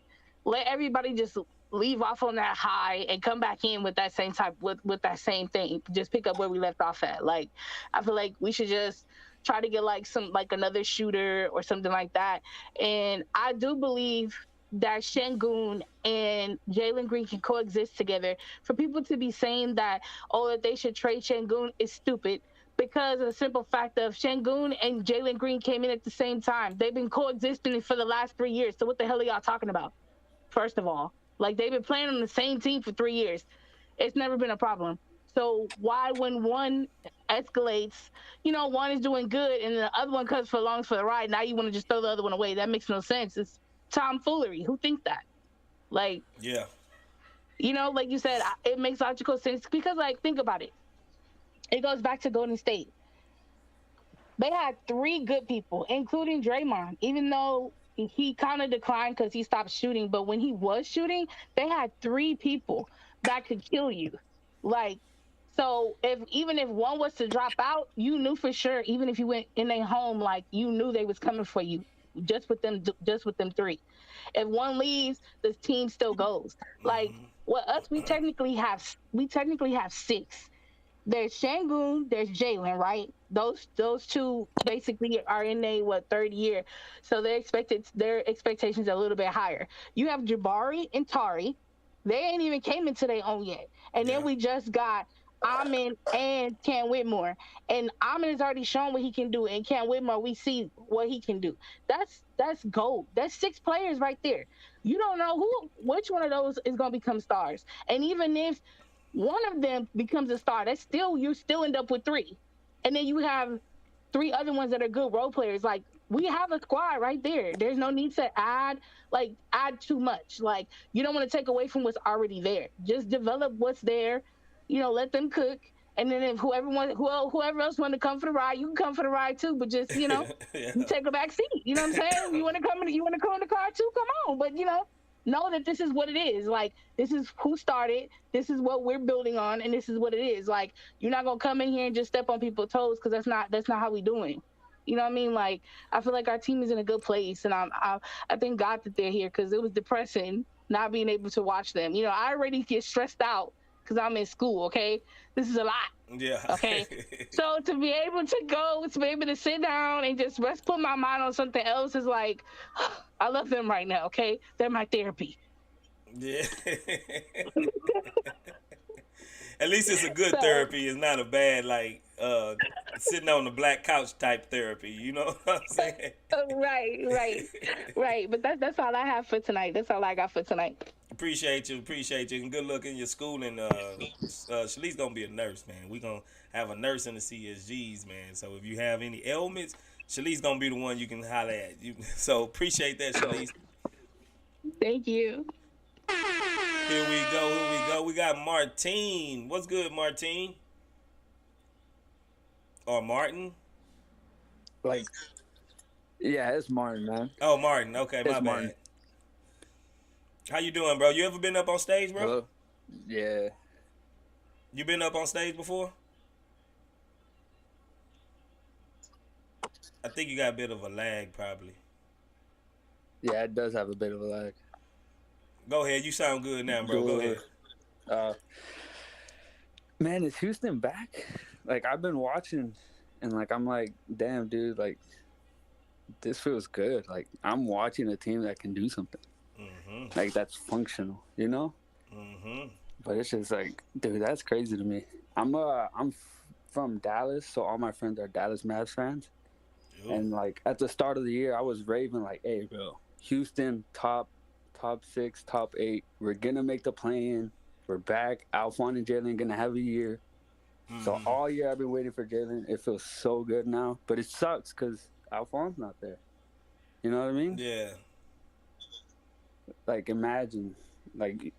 let everybody just leave off on that high and come back in with that same type with that same thing. Just pick up where we left off at. Like I feel like we should just try to get like another shooter or something like that. And I do believe that Şengün and Jalen Green can coexist together. For people to be saying that, oh, that they should trade Şengün is stupid, because of the simple fact of Şengün and Jalen Green came in at the same time. They've been coexisting for the last 3 years. So what the hell are y'all talking about? First of all, like, they've been playing on the same team for 3 years. It's never been a problem. So why, when one escalates, one is doing good and the other one comes for along for the ride, now you want to just throw the other one away? That makes no sense. It's tomfoolery. Who thinks that? Like, Yeah. Like you said, it makes logical sense because, like, think about it. It goes back to Golden State. They had 3 good people, including Draymond, even though he kind of declined because he stopped shooting. But when he was shooting, they had 3 people that could kill you. Like, so even if one was to drop out, you knew for sure, even if you went in their home, like, you knew they was coming for you just with them 3. If one leaves, the team still goes. Like, we technically have 6. There's Şengün, there's Jalen, right? Those 2 basically are in their 3rd year, so their expectations are a little bit higher. You have Jabari and Tari. They ain't even came into their own yet, and then we just got Amin and Cam Whitmore, and Amin has already shown what he can do, and Cam Whitmore, we see what he can do. That's gold. That's 6 players right there. You don't know which one of those is gonna become stars, and even if one of them becomes a star, you still end up with 3. And then you have 3 other ones that are good role players. Like, we have a squad right there. There's no need to add too much. Like, you don't want to take away from what's already there. Just develop what's there, let them cook. And then if whoever else want to come for the ride, you can come for the ride too. But just, you take a back seat. You know what I'm saying? You want to come in the car too? Come on. But, know that this is what it is. Like, this is who started, this is what we're building on, and this is what it is. Like, you're not gonna come in here and just step on people's toes, because that's not how we doing. You know what I mean? Like, I feel like our team is in a good place, and I thank God that they're here, because it was depressing not being able to watch them. I already get stressed out because I'm in school. Okay, this is a lot. Yeah. Okay. So to be able to sit down and just put my mind on something else is like, I love them right now. Okay, they're my therapy. Yeah. At least it's a good therapy. It's not a bad, like, sitting on the black couch type therapy. You know what I'm saying? Right. But that's all I have for tonight. That's all I got for tonight. Appreciate you, and good luck in your school. And Shalice's gonna be a nurse, man. We gonna have a nurse in the CSGs, man. So if you have any ailments, Shalice's gonna be the one you can holler at. So appreciate that, Shalise. Thank you. Here we go. We got Martine. What's good, Martine? Or Martin? Yeah, it's Martin, man. Oh, Martin. Okay, my bad. Martin. How you doing, bro? You ever been up on stage, bro? Hello? Yeah. You been up on stage before? I think you got a bit of a lag, probably. Yeah, it does have a bit of a lag. Go ahead. You sound good now, bro. Go ahead. Man, is Houston back? Like, I've been watching, and, like, I'm like, damn, dude, like, this feels good. Like, I'm watching a team that can do something. Mm-hmm. Like, that's functional, you know? Mm-hmm. But it's just like, dude, that's crazy to me. I'm from Dallas, so all my friends are Dallas Mavs fans. Ew. And, like, at the start of the year, I was raving, like, hey, bro, Houston, top 6, top 8. We're going to make the play-in. We're back. Alphon and Jalen going to have a year. Mm-hmm. So all year I've been waiting for Jalen. It feels so good now. But it sucks because Alphon's not there. You know what I mean? Yeah. Like, imagine. Like,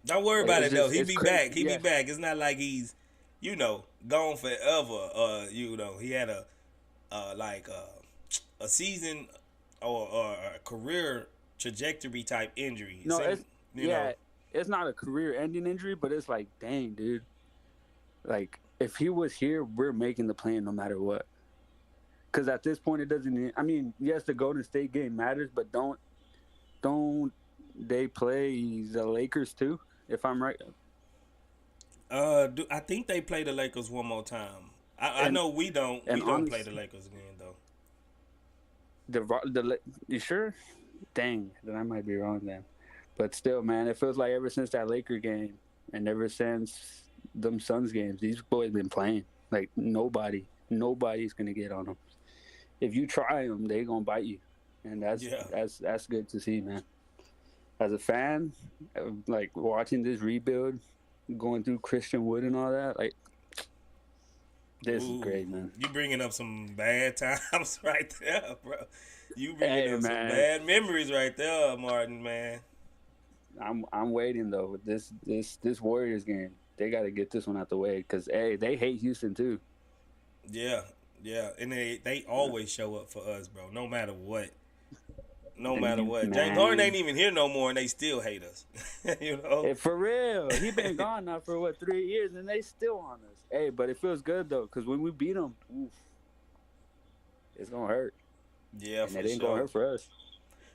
don't worry about it, though. He'll be back. He'll be back. It's not like he's, gone forever. He had a season or a career trajectory type injury. No, it's not a career-ending injury, but it's like, dang, dude. Like, if he was here, we're making the play no matter what. Because at this point, it doesn't. I mean, yes, the Golden State game matters, but don't they play the Lakers too? If I'm right. I think they play the Lakers one more time. I know we don't. We don't play the Lakers again though. You sure? Dang, then I might be wrong then. But still, man, it feels like ever since that Laker game and ever since them Suns games, these boys been playing. Like nobody's gonna get on them. If you try them, they gonna bite you, and that's good to see, man. As a fan, like watching this rebuild, going through Christian Wood and all that, like this is great, man. You bringing up some bad times right there, bro. You bringing up some bad memories right there, Martin, man. I'm waiting though with this Warriors game. They got to get this one out the way because they hate Houston too. Yeah, and they always show up for us, bro. No matter what. James Harden ain't even here no more, and they still hate us. You know, for real. He been gone now for 3 years, and they still on us. Hey, but it feels good though, because when we beat them, it's gonna hurt. Yeah, and it ain't gonna hurt for us.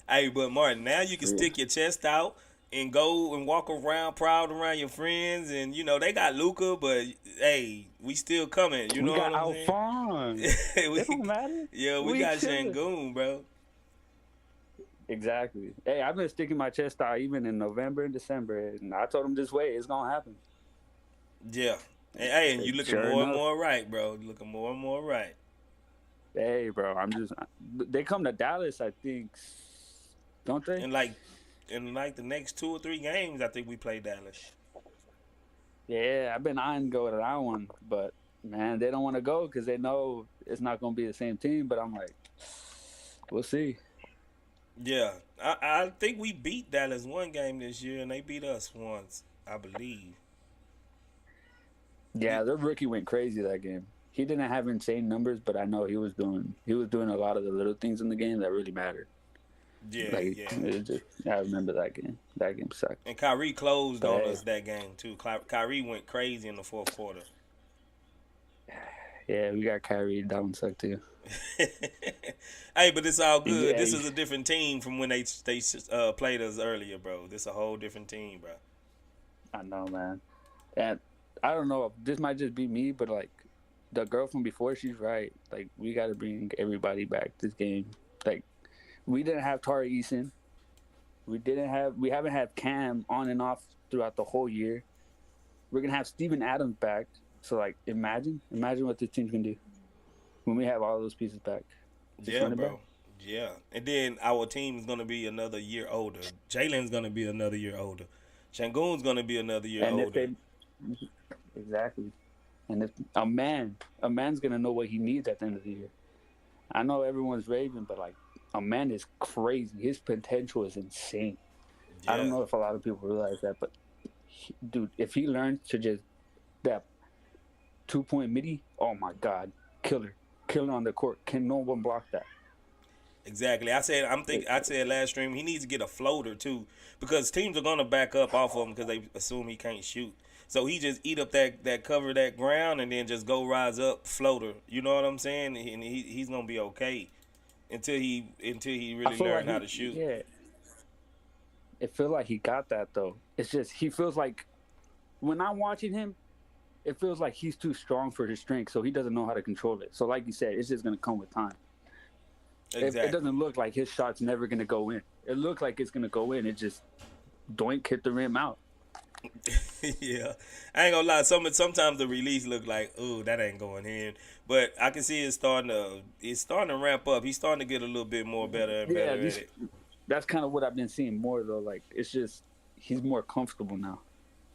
Hey, but Martin, now you can stick your chest out and go and walk around proud around your friends, and you know they got Luka, but hey, we still coming. You know what I'm saying? It don't matter. Yeah, we got Şengün, bro. Exactly. Hey, I've been sticking my chest out even in November and December, and I told them this way it's gonna happen. Yeah. And you looking more and more right, bro. You looking more and more right. Hey, bro, they come to Dallas, I think, don't they? And like the next 2 or 3 games, I think we play Dallas. Yeah, I've been eyeing to go to that one, but man, they don't want to go because they know it's not gonna be the same team. But I'm like, we'll see. Yeah, I think we beat Dallas one game this year, and they beat us once, I believe. Yeah, their rookie went crazy that game. He didn't have insane numbers, but I know he was doing a lot of the little things in the game that really mattered. Yeah, I remember that game. That game sucked. And Kyrie closed on us that game too. Kyrie went crazy in the fourth quarter. Yeah, we got Kyrie. That one sucked too. Hey, but it's all good. Yeah, this is a different team from when they played us earlier, bro. This is a whole different team, bro. I know, man. And I don't know if this might just be me, but like the girl from before, she's right. Like we got to bring everybody back this game. Like we didn't have Tari Eason. We haven't had Cam on and off throughout the whole year. We're gonna have Steven Adams back. So like imagine what this team's gonna do when we have all those pieces back. Yeah, bro. Yeah. And then our team is going to be another year older. Jalen's going to be another year older. Şengün's going to be another year older. Exactly. And if a man's going to know what he needs at the end of the year. I know everyone's raving, but like a man is crazy. His potential is insane. Yeah. I don't know if a lot of people realize that, but dude, if he learns to just that 2-point midi, oh my God, killer on the court. Can no one block that? Exactly. I said last stream he needs to get a floater too, because teams are gonna back up off of him because they assume he can't shoot. So he just eat up that cover that ground and then just go rise up floater. You know what I'm saying? And he's gonna be okay until he really learn how to shoot. Yeah. It feels like he got that though. It's just he feels like when I'm watching him, it feels like he's too strong for his strength, so he doesn't know how to control it. So like you said, it's just going to come with time. Exactly. It doesn't look like his shot's never going to go in. It looks like it's going to go in. It just doink, hit the rim out. Yeah. I ain't going to lie. Sometimes the release look like, ooh, that ain't going in. But I can see it's starting to ramp up. He's starting to get a little bit more better and better at it. That's kind of what I've been seeing more, though. Like, it's just he's more comfortable now.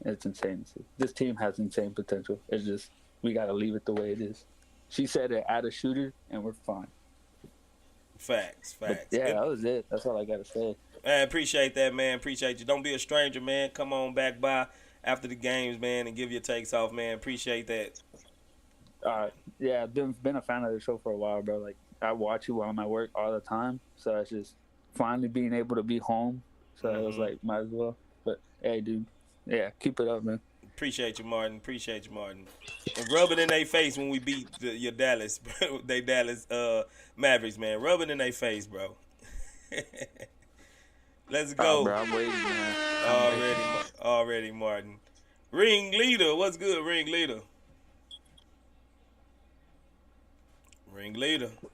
It's insane. This team has insane potential. It's just we got to leave it the way it is. She said it, add a shooter, and we're fine. Facts. But yeah, that was it. That's all I got to say. Man, appreciate that, man. Appreciate you. Don't be a stranger, man. Come on back by after the games, man, and give your takes off, man. Appreciate that. All right. Yeah, I've been a fan of the show for a while, bro. Like, I watch you while I'm at work all the time. So it's just finally being able to be home. So I was like, might as well. But, hey, dude. Yeah, keep it up, man. Appreciate you, Martin. And rub it in their face when we beat your Dallas, Mavericks, man. Rub it in their face, bro. Let's go. Bro, I'm waiting, man. Already, Martin. Ring leader, what's good, ring leader?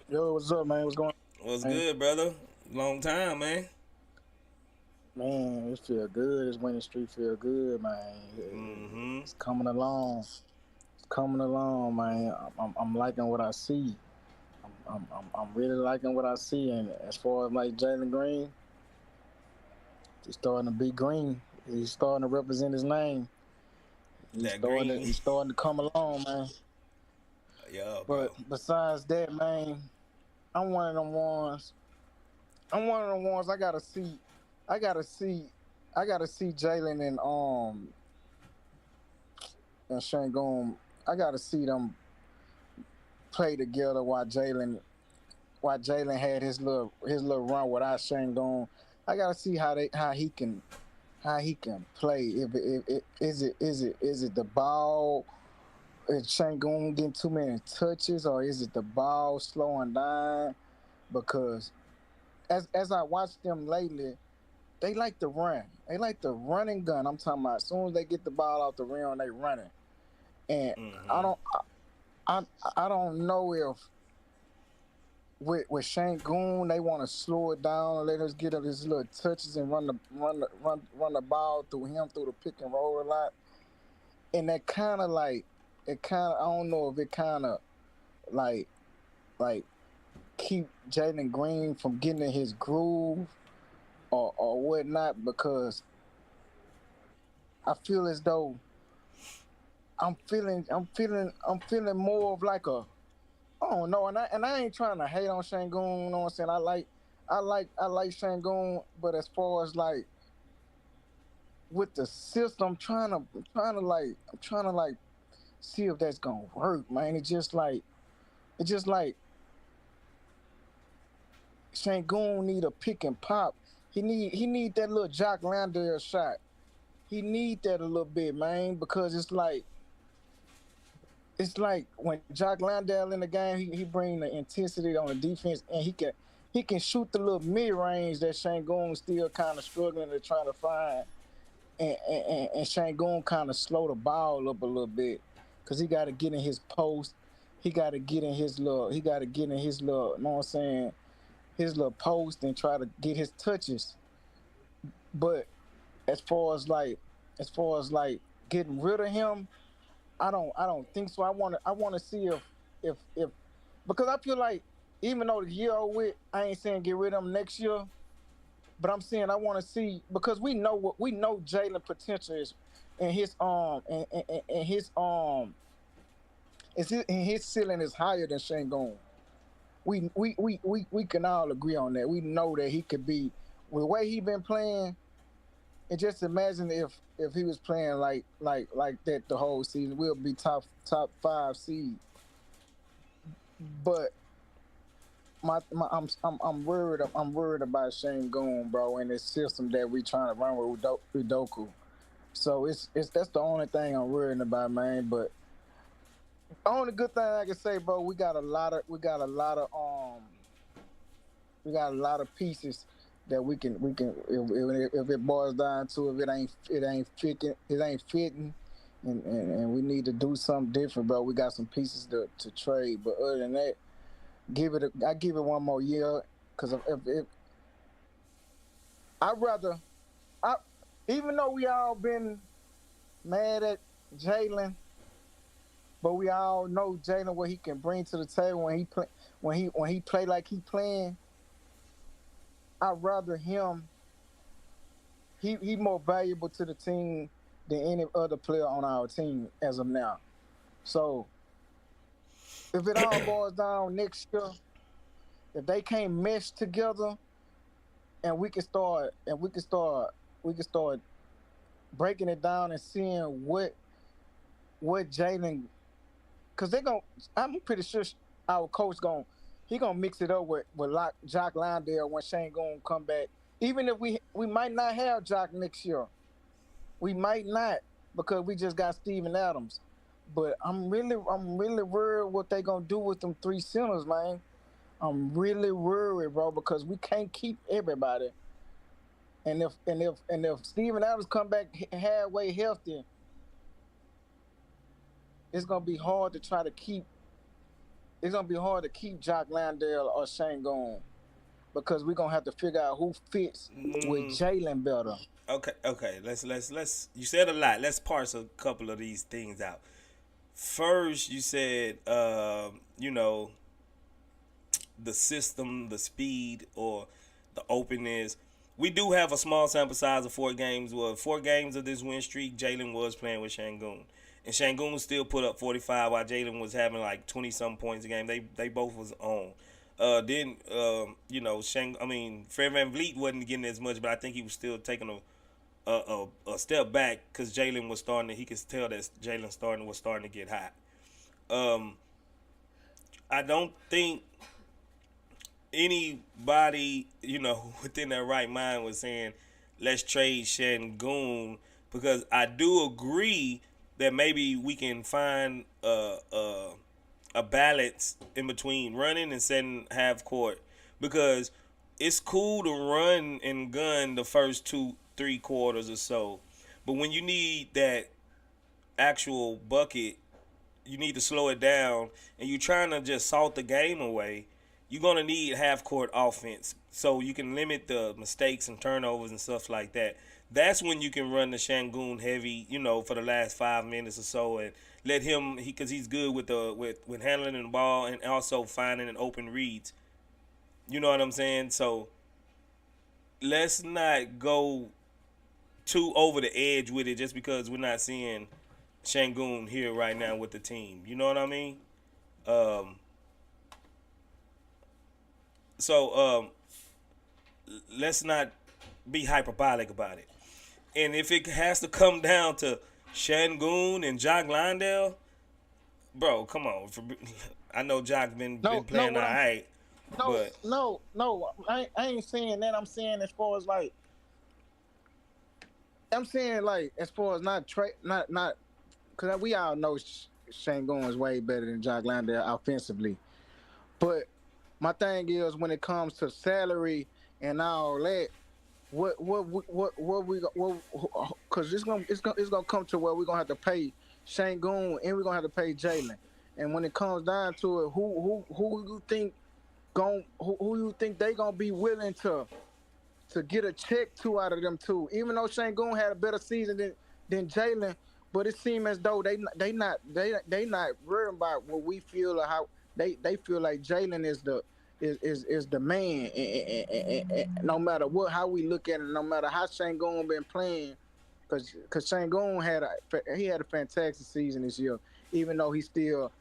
Yo, what's up, man? What's going on? What's good, brother? Long time, man. Man, it feel good. This winning streak feel good, man. Mm-hmm. It's coming along. It's coming along, man. I'm liking what I see. I'm really liking what I see. And as far as like Jalen Green, he's starting to be green. He's starting to represent his name. That green. He's starting to come along, man. Yeah, But bro. besides that, man, I'm one of them ones. I'm one of them ones. I gotta see. I gotta see. I gotta see Jalen and Shangoon. I gotta see them play together while Jalen had his little run without Shangoon. I gotta see how he can play. If is it the ball? Is Shangoon getting too many touches, or is it the ball slowing down? Because as I watched them lately, they like to run. They like the running gun. I'm talking about. As soon as they get the ball off the rim, they running. And I Mm-hmm. don't, I, I don't know if with Shangoon they want to slow it down and let us get his little touches and run the ball through him through the pick and roll a lot. And that kind of like it kind of I don't know if it kind of like like keep Jalen Green from getting in his groove or whatnot because I feel as though I'm feeling more of like a I don't know, and I ain't trying to hate on Shangoon. You know what I'm saying? I like Shangoon, but as far as like with the system, I'm trying to see if that's gonna work, man. It's just like Shangoon need a pick and pop. He need that little Jock Landale shot. He need that a little bit, man, because it's like when Jock Landale in the game, he bring the intensity on the defense, and he can shoot the little mid range that Shangoon still kind of struggling to try to find, and Shangoon kind of slow the ball up a little bit because he got to get in his post, he got to get in his little, he got to get in his little, you know what I'm saying, his little post and try to get his touches. But as far as like, as far as like getting rid of him, I don't think so. I want to see if because I feel like even though the year with I ain't saying get rid of him next year, but I'm saying I want to see because we know Jalen potential is and his ceiling is higher than Shangoon. We can all agree on that. We know that he could be with the way he been playing. And just imagine if he was playing like that the whole season, we'll be top five seed. But I'm worried. I'm worried about Shane Goon, bro, and this system that we trying to run with Udoku. So it's that's the only thing I'm worried about, man. But the only good thing I can say, bro, we got a lot of pieces that we can if it boils down to if it ain't fitting, and we need to do something different, bro. We got some pieces to trade, but other than that, I give it one more year because if I rather I even though we all been mad at Jalen, but we all know Jalen what he can bring to the table when he play like he playing. I'd rather him he more valuable to the team than any other player on our team as of now. So if it all boils down next year, if they can't mesh together and we can start breaking it down and seeing what Jalen because they're going I'm pretty sure our coach gonna mix it up with Jock Landale when Shane gonna come back. Even if we might not have Jock next year. We might not because we just got Steven Adams. But I'm really worried what they gonna do with them three centers, man. I'm really worried, bro, because we can't keep everybody. And if Steven Adams come back halfway healthy, it's gonna be hard to try to keep. It's gonna be hard to keep Jock Landale or Shane Gone. because we're gonna have to figure out who fits with Jalen better. Okay. Let's. You said a lot. Let's parse a couple of these things out. First, you said, the system, the speed, or the openness. We do have a small sample size of 4 games. Well, 4 games of this win streak, Jalen was playing with Şengün. And Şengün still put up 45 while Jalen was having like 20-some points a game. They both was on. Then, Fred VanVleet wasn't getting as much, but I think he was still taking a step back because Jalen was starting to, he could tell that Jalen was starting to get hot. I don't think anybody, within their right mind was saying, let's trade Şengün, because I do agree that maybe we can find a balance in between running and setting half court, because it's cool to run and gun the first 2-3 quarters or so, but when you need that actual bucket, you need to slow it down, and you're trying to just salt the game away. You're going to need half-court offense so you can limit the mistakes and turnovers and stuff like that. That's when you can run the Şengün heavy, for the last 5 minutes or so, and let him, because he's good with handling the ball and also finding an open reads. You know what I'm saying? So let's not go too over the edge with it just because we're not seeing Şengün here right now with the team. You know what I mean? So let's not be hyperbolic about it. And if it has to come down to Şengün and Jock Landale, bro, come on. I know Jock's been playing all right. No, I ain't saying that. I'm saying as far as like, not because we all know Şengün is way better than Jock Landale offensively. But my thing is, when it comes to salary and all that, what we because it's gonna come to where we're gonna have to pay Şengün and we're gonna have to pay Jalen. And when it comes down to it, who you think who you think they gonna be willing to get a check to out of them two? Even though Şengün had a better season than Jalen, but it seems as though they not worried about what we feel or how they feel like Jalen is the man, and no matter how we look at it, no matter how Şengün been playing, because Şengün had a fantastic season this year, even though he's still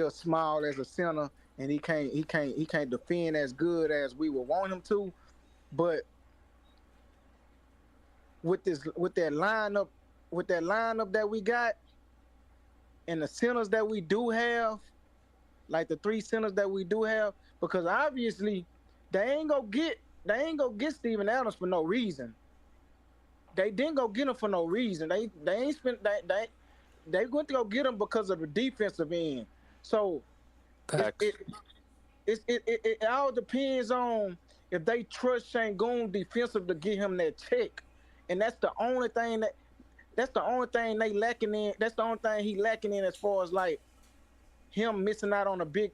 small as a center and he can't defend as good as we would want him to, but with that lineup that we got and the centers that we do have, like the 3 centers that we do have, because obviously they ain't gonna get Steven Adams for no reason. They didn't go get him for no reason. They ain't spent they went to go get him because of the defensive end. So it all depends on if they trust Şengün defensive to get him that check, and that's the only thing they lacking in. That's the only thing he lacking in as far as like him missing out on a big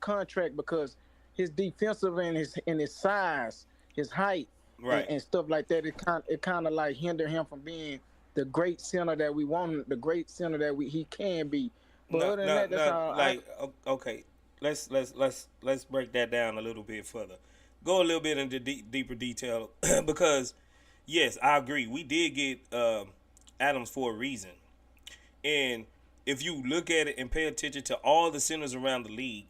contract, because his defensive and his size, his height, right, and stuff like that. It kind of like hinder him from being the great center that we want him, the great center that he can be. But other than that, that's all. Okay, let's break that down a little bit further. Go a little bit into deeper detail because yes, I agree. We did get Adams for a reason, and if you look at it and pay attention to all the centers around the league,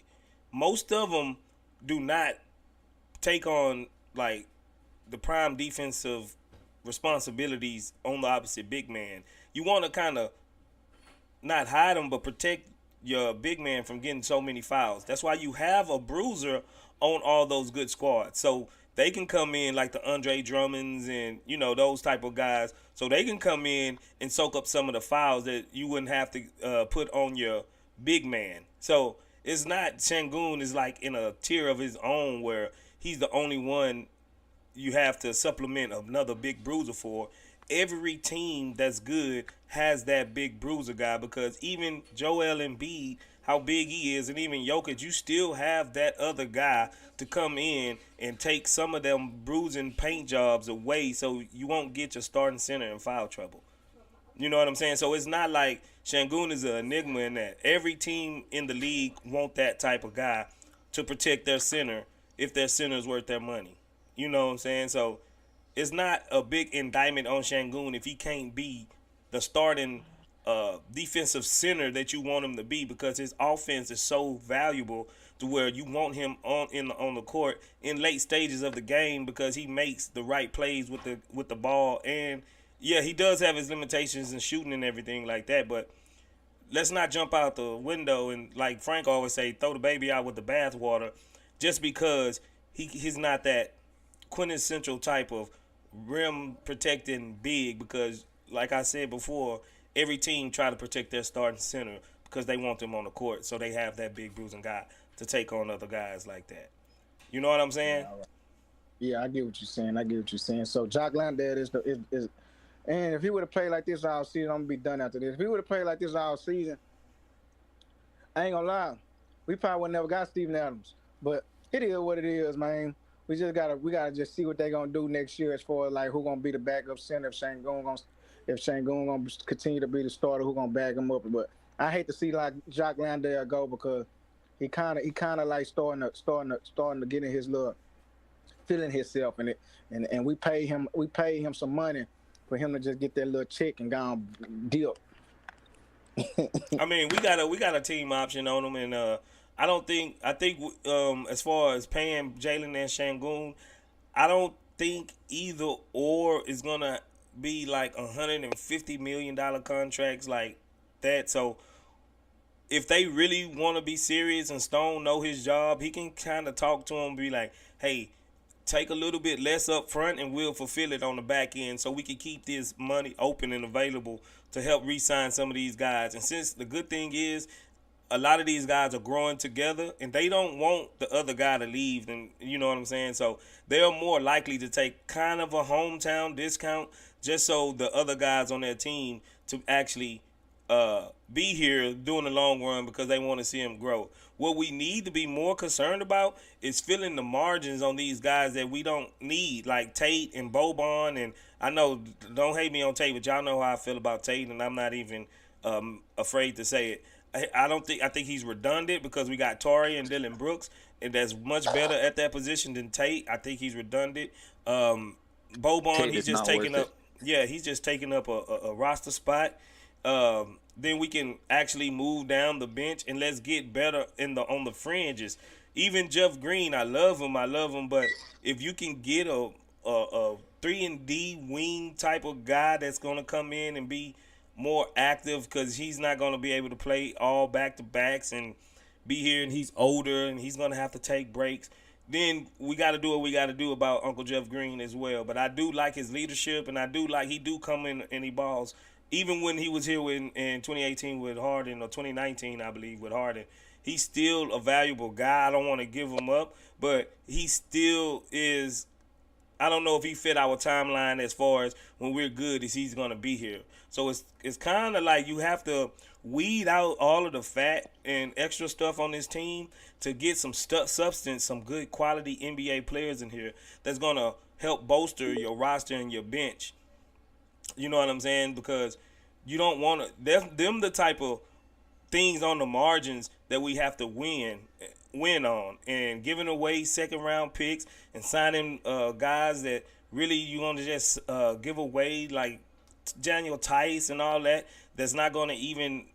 most of them do not take on like the prime defensive responsibilities on the opposite big man. You want to kind of not hide them, but protect your big man from getting so many fouls. That's why you have a bruiser on all those good squads. So they can come in like the Andre Drummonds and, those type of guys. So they can come in and soak up some of the fouls that you wouldn't have to put on your big man. So it's not Şengün is like in a tier of his own where he's the only one you have to supplement another big bruiser for. Every team that's good has that big bruiser guy, because even Joel Embiid how big he is, and even Jokic, you still have that other guy to come in and take some of them bruising paint jobs away, so you won't get your starting center in foul trouble. You know what I'm saying? So it's not like Şengün is an enigma in that. Every team in the league want that type of guy to protect their center if their center is worth their money. You know what I'm saying? So it's not a big indictment on Şengün if he can't be the starting defensive center that you want him to be, because his offense is so valuable to where you want him on the court in late stages of the game, because he makes the right plays with the ball. And yeah, he does have his limitations in shooting and everything like that, but let's not jump out the window and, like Frank always say, throw the baby out with the bathwater just because he's not that quintessential type of rim protecting big, because like I said before, every team try to protect their starting center because they want them on the court, so they have that big bruising guy to take on other guys like that. You know what I'm saying? Yeah, I get what you're saying. So Jock Landale is and if he would have played like this all season, I'm gonna be done after this. If he would have played like this all season, I ain't gonna lie, we probably would never got Steven Adams. But it is what it is, man. We gotta just see what they gonna do next year as far as like who gonna be the backup center, if Şengün gonna continue to be the starter, who gonna back him up. But I hate to see like Jock Landale go, because he kind of like starting to get in his little feeling himself, and we pay him some money for him to just get that little check and go on deal. I mean, we got a team option on him, and I think as far as paying Jalen and Şengün, I don't think either or is gonna be like $150 million contracts like that. So if they really want to be serious and Stone know his job, he can kind of talk to him, be like, hey, take a little bit less up front and we'll fulfill it on the back end, so we can keep this money open and available to help re-sign some of these guys. And since the good thing is a lot of these guys are growing together and they don't want the other guy to leave, and you know what I'm saying? So they're more likely to take kind of a hometown discount just so the other guys on their team to actually be here during the long run, because they want to see him grow. What we need to be more concerned about is filling the margins on these guys that we don't need, like Tate and Boban. And I know, don't hate me on Tate, but y'all know how I feel about Tate, and I'm not even afraid to say it. I think he's redundant, because we got Torrey and Dylan Brooks, and that's much better at that position than Tate. I think he's redundant. Boban, Tate he's is just not taking worth up. Yeah, he's just taking up a roster spot. Then we can actually move down the bench and let's get better on the fringes. Even Jeff Green, I love him, but if you can get a 3-and-D wing type of guy that's gonna come in and be more active, because he's not gonna be able to play all back-to-backs and be here, and he's older and he's gonna have to take breaks. Then we got to do what we got to do about Uncle Jeff Green as well. But I do like his leadership, and I do like he do come in and he balls. Even when he was here in 2018 with Harden, or 2019, I believe, with Harden, he's still a valuable guy. I don't want to give him up, but he still is. I don't know if he fit our timeline as far as when we're good as he's going to be here. So it's kind of like you have to weed out all of the fat and extra stuff on this team to get some substance, some good quality NBA players in here that's going to help bolster your roster and your bench. You know what I'm saying? Because you don't want to – them the type of things on the margins that we have to win on, and giving away second-round picks and signing guys that really you want to just give away, like Daniel Tice and all that, that's not going to even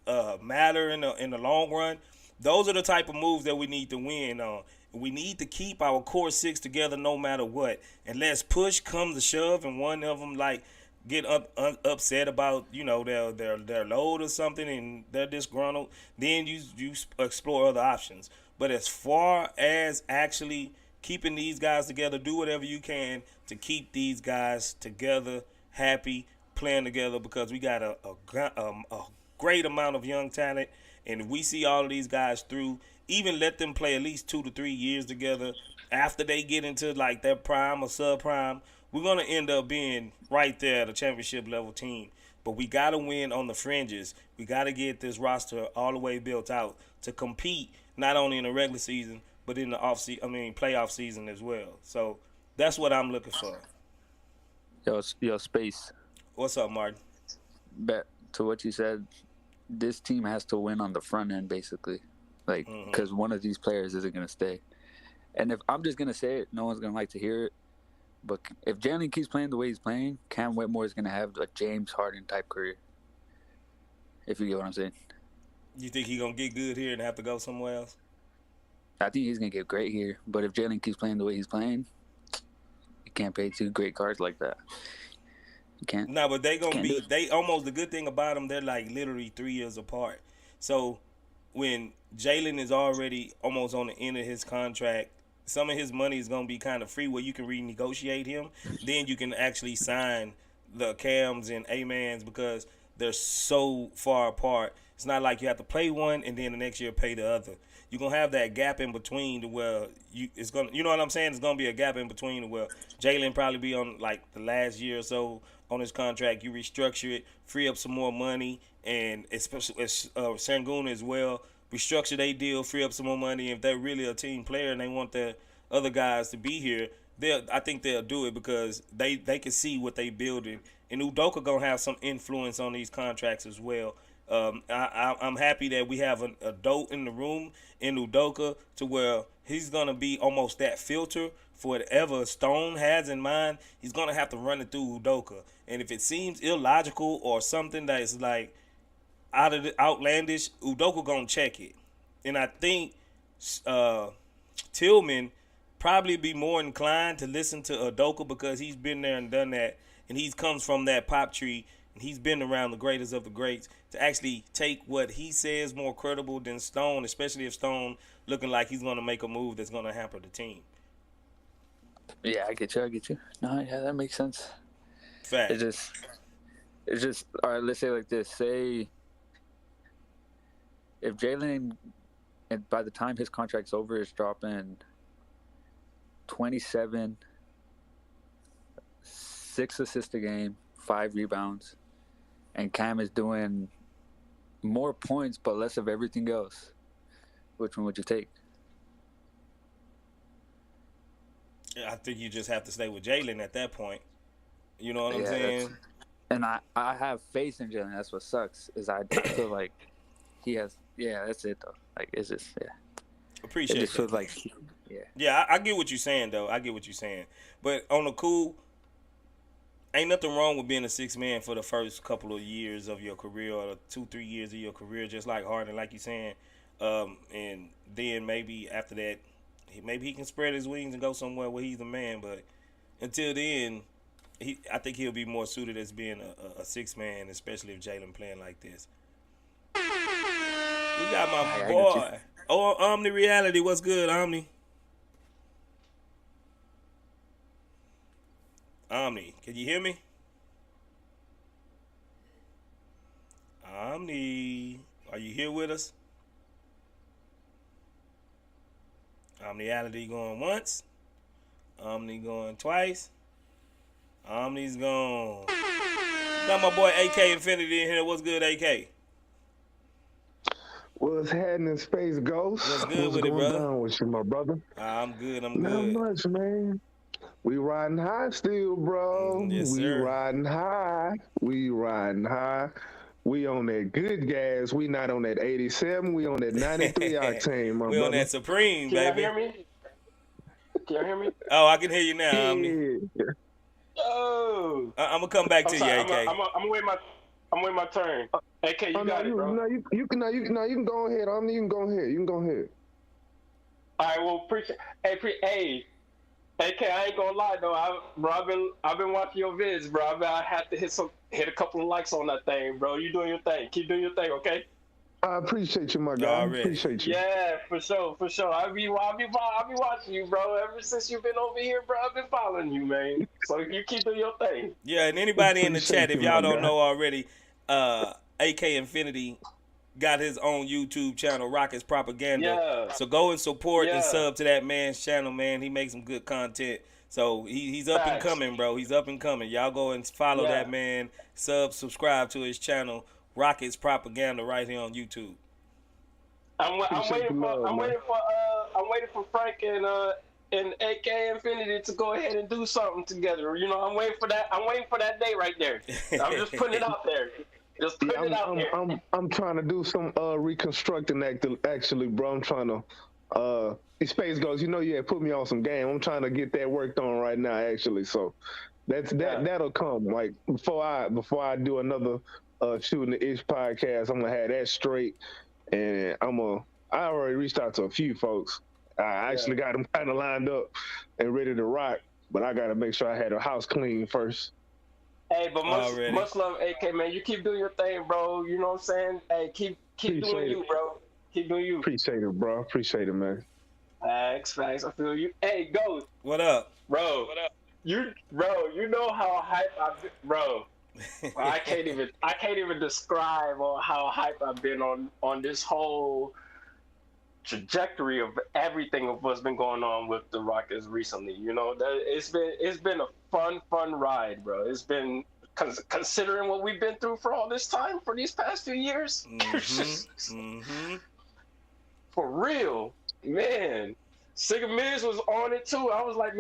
matter in the long run. Those are the type of moves that we need to win on. We need to keep our core six together no matter what. And let's push come to shove, and one of them like get upset about, you know, their load or something, and they're disgruntled, then you explore other options. But as far as actually keeping these guys together, do whatever you can to keep these guys together, happy, playing together, because we got a great amount of young talent. And if we see all of these guys through, even let them play at least 2 to 3 years together after they get into like their prime or subprime, we're going to end up being right there at a championship level team. but we got to win on the fringes. We got to get this roster all the way built out to compete not only in the regular season but in the playoff season as well. So that's what I'm looking for. Yo, Space. What's up, Martin? Back to what you said. This team has to win on the front end, basically, like because one of these players isn't gonna stay. And if I'm just gonna say it, no one's gonna like to hear it. But if Jalen keeps playing the way he's playing, Cam Whitmore is gonna have a James Harden type career. If you get what I'm saying. You think he's gonna get good here and have to go somewhere else? I think he's gonna get great here. But if Jalen keeps playing the way he's playing, you can't pay two great cards like that. You can't. No, but they gonna be. They almost the good thing about them. They're like literally 3 years apart. So when Jalen is already almost on the end of his contract, some of his money is gonna be kind of free where you can renegotiate him. Then you can actually sign the Cams and A-Mans because they're so far apart. It's not like you have to play one and then the next year pay the other. You're gonna have that gap in between to where you know what I'm saying? It's gonna be a gap in between to where Jalen probably be on like the last year or so on his contract. You restructure it, free up some more money, and especially Sengun as well. Restructure their deal, free up some more money. If they're really a team player and they want the other guys to be here, I think they'll do it because they can see what they building. And Udoka gonna have some influence on these contracts as well. I'm happy that we have an adult in the room in Udoka to where he's gonna be almost that filter for whatever Stone has in mind. He's gonna have to run it through Udoka, and if it seems illogical or something that is like outlandish, Udoka gonna check it. And I think Tillman probably be more inclined to listen to Udoka because he's been there and done that, and he comes from that pop tree, and he's been around the greatest of the greats to actually take what he says more credible than Stone, especially if Stone looking like he's going to make a move that's going to hamper the team. Yeah, I get you. No, yeah, that makes sense. Fact. It's just all right, let's say like this. Say if Jalen, and by the time his contract's over, is dropping 27, 6 assists a game, 5 rebounds, and Cam is doing more points but less of everything else, which one would you take? I think you just have to stay with Jalen at that point. You know what I'm saying? And I have faith in Jalen. That's what sucks is I feel like he has. Yeah, that's it though. Like it's just Appreciate it. It just feels like I get what you're saying though. I get what you're saying, but on the cool. Ain't nothing wrong with being a 6 man for the first couple of years of your career or 2-3 years of your career, just like Harden, like you're saying. And then maybe after that, maybe he can spread his wings and go somewhere where he's the man. But until then, I think he'll be more suited as being a 6 man, especially if Jalen playing like this. We got my boy. Oh, Omni Reality. What's good, Omni? Omni, can you hear me? Omni, are you here with us? Omniality going once. Omni going twice. Omni's gone. Got my boy AK Infinity in here. What's good, AK? What's happening, Space Ghost? What's good with it, brother? What's going on with you, my brother? I'm good. Not much, man. We riding high still, bro. Yes, we sir. riding high. We riding high. We on that good gas. We not on that 87. We on that 93 octane, my we brother. on that Supreme, Can baby. you hear me? Can you hear me? Oh, I can hear you now, Omni. Oh. I'm gonna come back to you, AK. I'm waiting my turn. AK, you got it, bro. No, you can go ahead, Omni. You can go ahead. All right, well, appreciate. Hey, AK, I ain't gonna lie though. I've been watching your vids, bro. I had to hit a couple of likes on that thing, bro. You doing your thing. Keep doing your thing, okay? I appreciate you, my guy. Already. Appreciate you. Yeah, for sure. I'll be watching you, bro. Ever since you've been over here, bro, I've been following you, man. So you keep doing your thing. Yeah, and anybody in the chat, if y'all don't know already, AK Infinity got his own YouTube channel, Rockets Propaganda. Yeah. So go and support and Yeah. sub to that man's channel, man. He makes some good content. So he's up and Facts. coming, bro. He's up and coming. Y'all go and follow Yeah. that man. Subscribe to his channel, Rockets Propaganda, right here on YouTube. I'm waiting for Frank and AK Infinity to go ahead and do something together. You know, I'm waiting for that. I'm waiting for that day right there. I'm just putting it out there. Just putting it out there. I'm trying to do some reconstructing actually, bro. I'm trying to Space Ghost, put me on some game. I'm trying to get that worked on right now, actually. So that'll come. Like before I do another Shooting the Ish podcast, I'm gonna have that straight, and I already reached out to a few folks. I actually got them kind of lined up and ready to rock, but I got to make sure I had a house clean first. Hey, but much love, AK, man. You keep doing your thing, bro. You know what I'm saying? Hey, keep doing you, bro. Keep doing you. Appreciate it, bro. Appreciate it, man. Facts. I feel you. Hey, Ghost. What up? Bro. What up? You know how hype I've been, bro. I can't even describe how hype I've been on this whole trajectory of everything of what's been going on with the Rockets recently. You know, it's been a fun ride, bro. It's been considering what we've been through for all this time, for these past few years. For real, man. Sig Miz was on it too. I was like,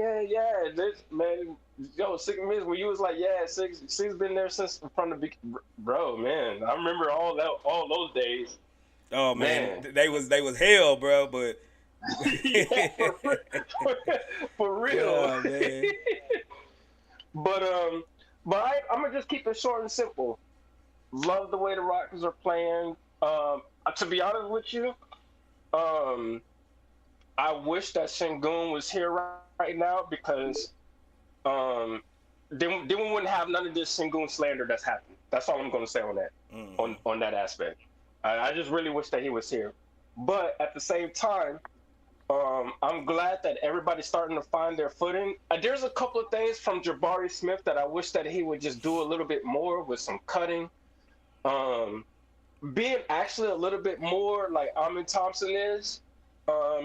Sig Miz, when you was like, Sig's been there since from the beginning. Bro, man, I remember all those days. Oh man, they was hell, bro. But for real, oh, man. but I'm gonna just keep it short and simple. Love the way the Rockets are playing. To be honest with you, I wish that Sengun was here right now because then we wouldn't have none of this Sengun slander that's happening. That's all I'm gonna say on that on that aspect. I just really wish that he was here. But at the same time, I'm glad that everybody's starting to find their footing. There's a couple of things from Jabari Smith that I wish that he would just do a little bit more with some cutting. Being actually a little bit more like Amin Thompson is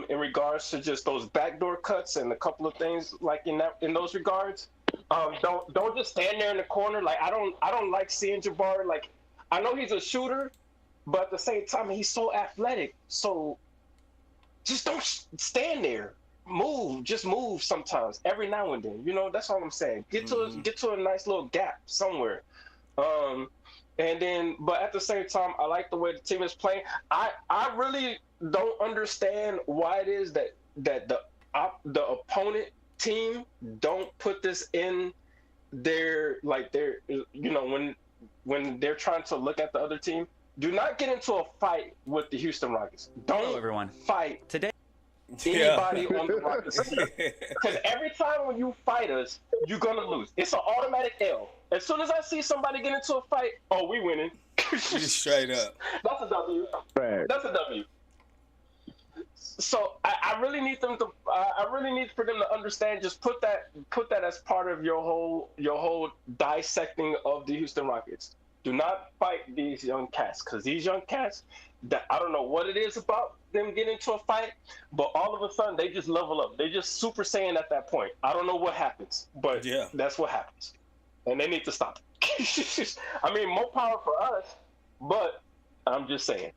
in regards to just those backdoor cuts and a couple of things like in those regards. Don't just stand there in the corner. Like I don't like seeing Jabari. Like I know he's a shooter, but at the same time, he's so athletic. So just don't stand there. Move. Just move sometimes, every now and then. You know, that's all I'm saying. Get to a nice little gap somewhere. And then, but at the same time, I like the way the team is playing. I really don't understand why it is that the opponent team don't put this in their when they're trying to look at the other team. Do not get into a fight with the Houston Rockets. Don't fight today anybody on the Rockets team. Because every time when you fight us, you're going to lose. It's an automatic L. As soon as I see somebody get into a fight, we winning. Just straight up. That's a W. Right. That's a W. So I really need them to. I really need for them to understand. Just put that as part of your whole dissecting of the Houston Rockets. Do not fight these young cats, because these young cats, I don't know what it is about them getting into a fight, but all of a sudden they just level up. They just Super Saiyan at that point. I don't know what happens, but that's what happens, and they need to stop it. I mean, more power for us, but I'm just saying.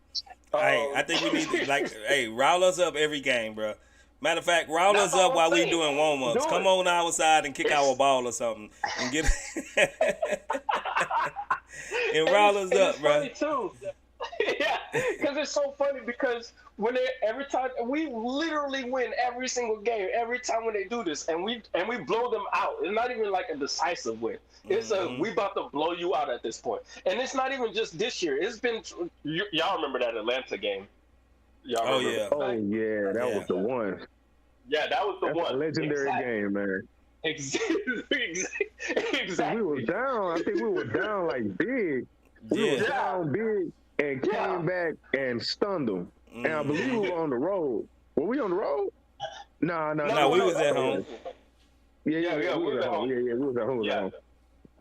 Hey, I think we need to rile us up every game, bro. Matter of fact, rile us up while we doing warm-ups. Come on outside and kick our ball or something and get and rile us up, bro. Funny too. Yeah, because it's so funny because every time we literally win every single game, every time when they do this, and we blow them out. It's not even like a decisive win. It's we about to blow you out at this point, and it's not even just this year. It's been y'all remember that Atlanta game? Y'all remember that was the one. Yeah, that was the one. A legendary game, man. Exactly. We were down. I think we were down like big. We were down big and came back and stunned them. And I believe we were on the road. Were we on the road? No, we was at home. Yeah, we was at home. Yeah, we was at home.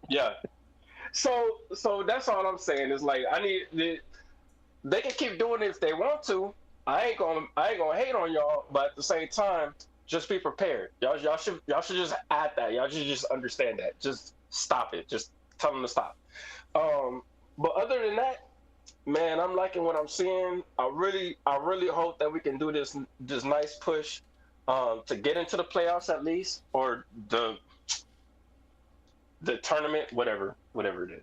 Yeah. So that's all I'm saying is like I need they can keep doing it if they want to. I ain't gonna hate on y'all, but at the same time, just be prepared. Y'all should just add that. Y'all should just understand that. Just stop it. Just tell them to stop. But other than that, man, I'm liking what I'm seeing. I really hope that we can do this nice push to get into the playoffs at least, or the tournament, whatever it is.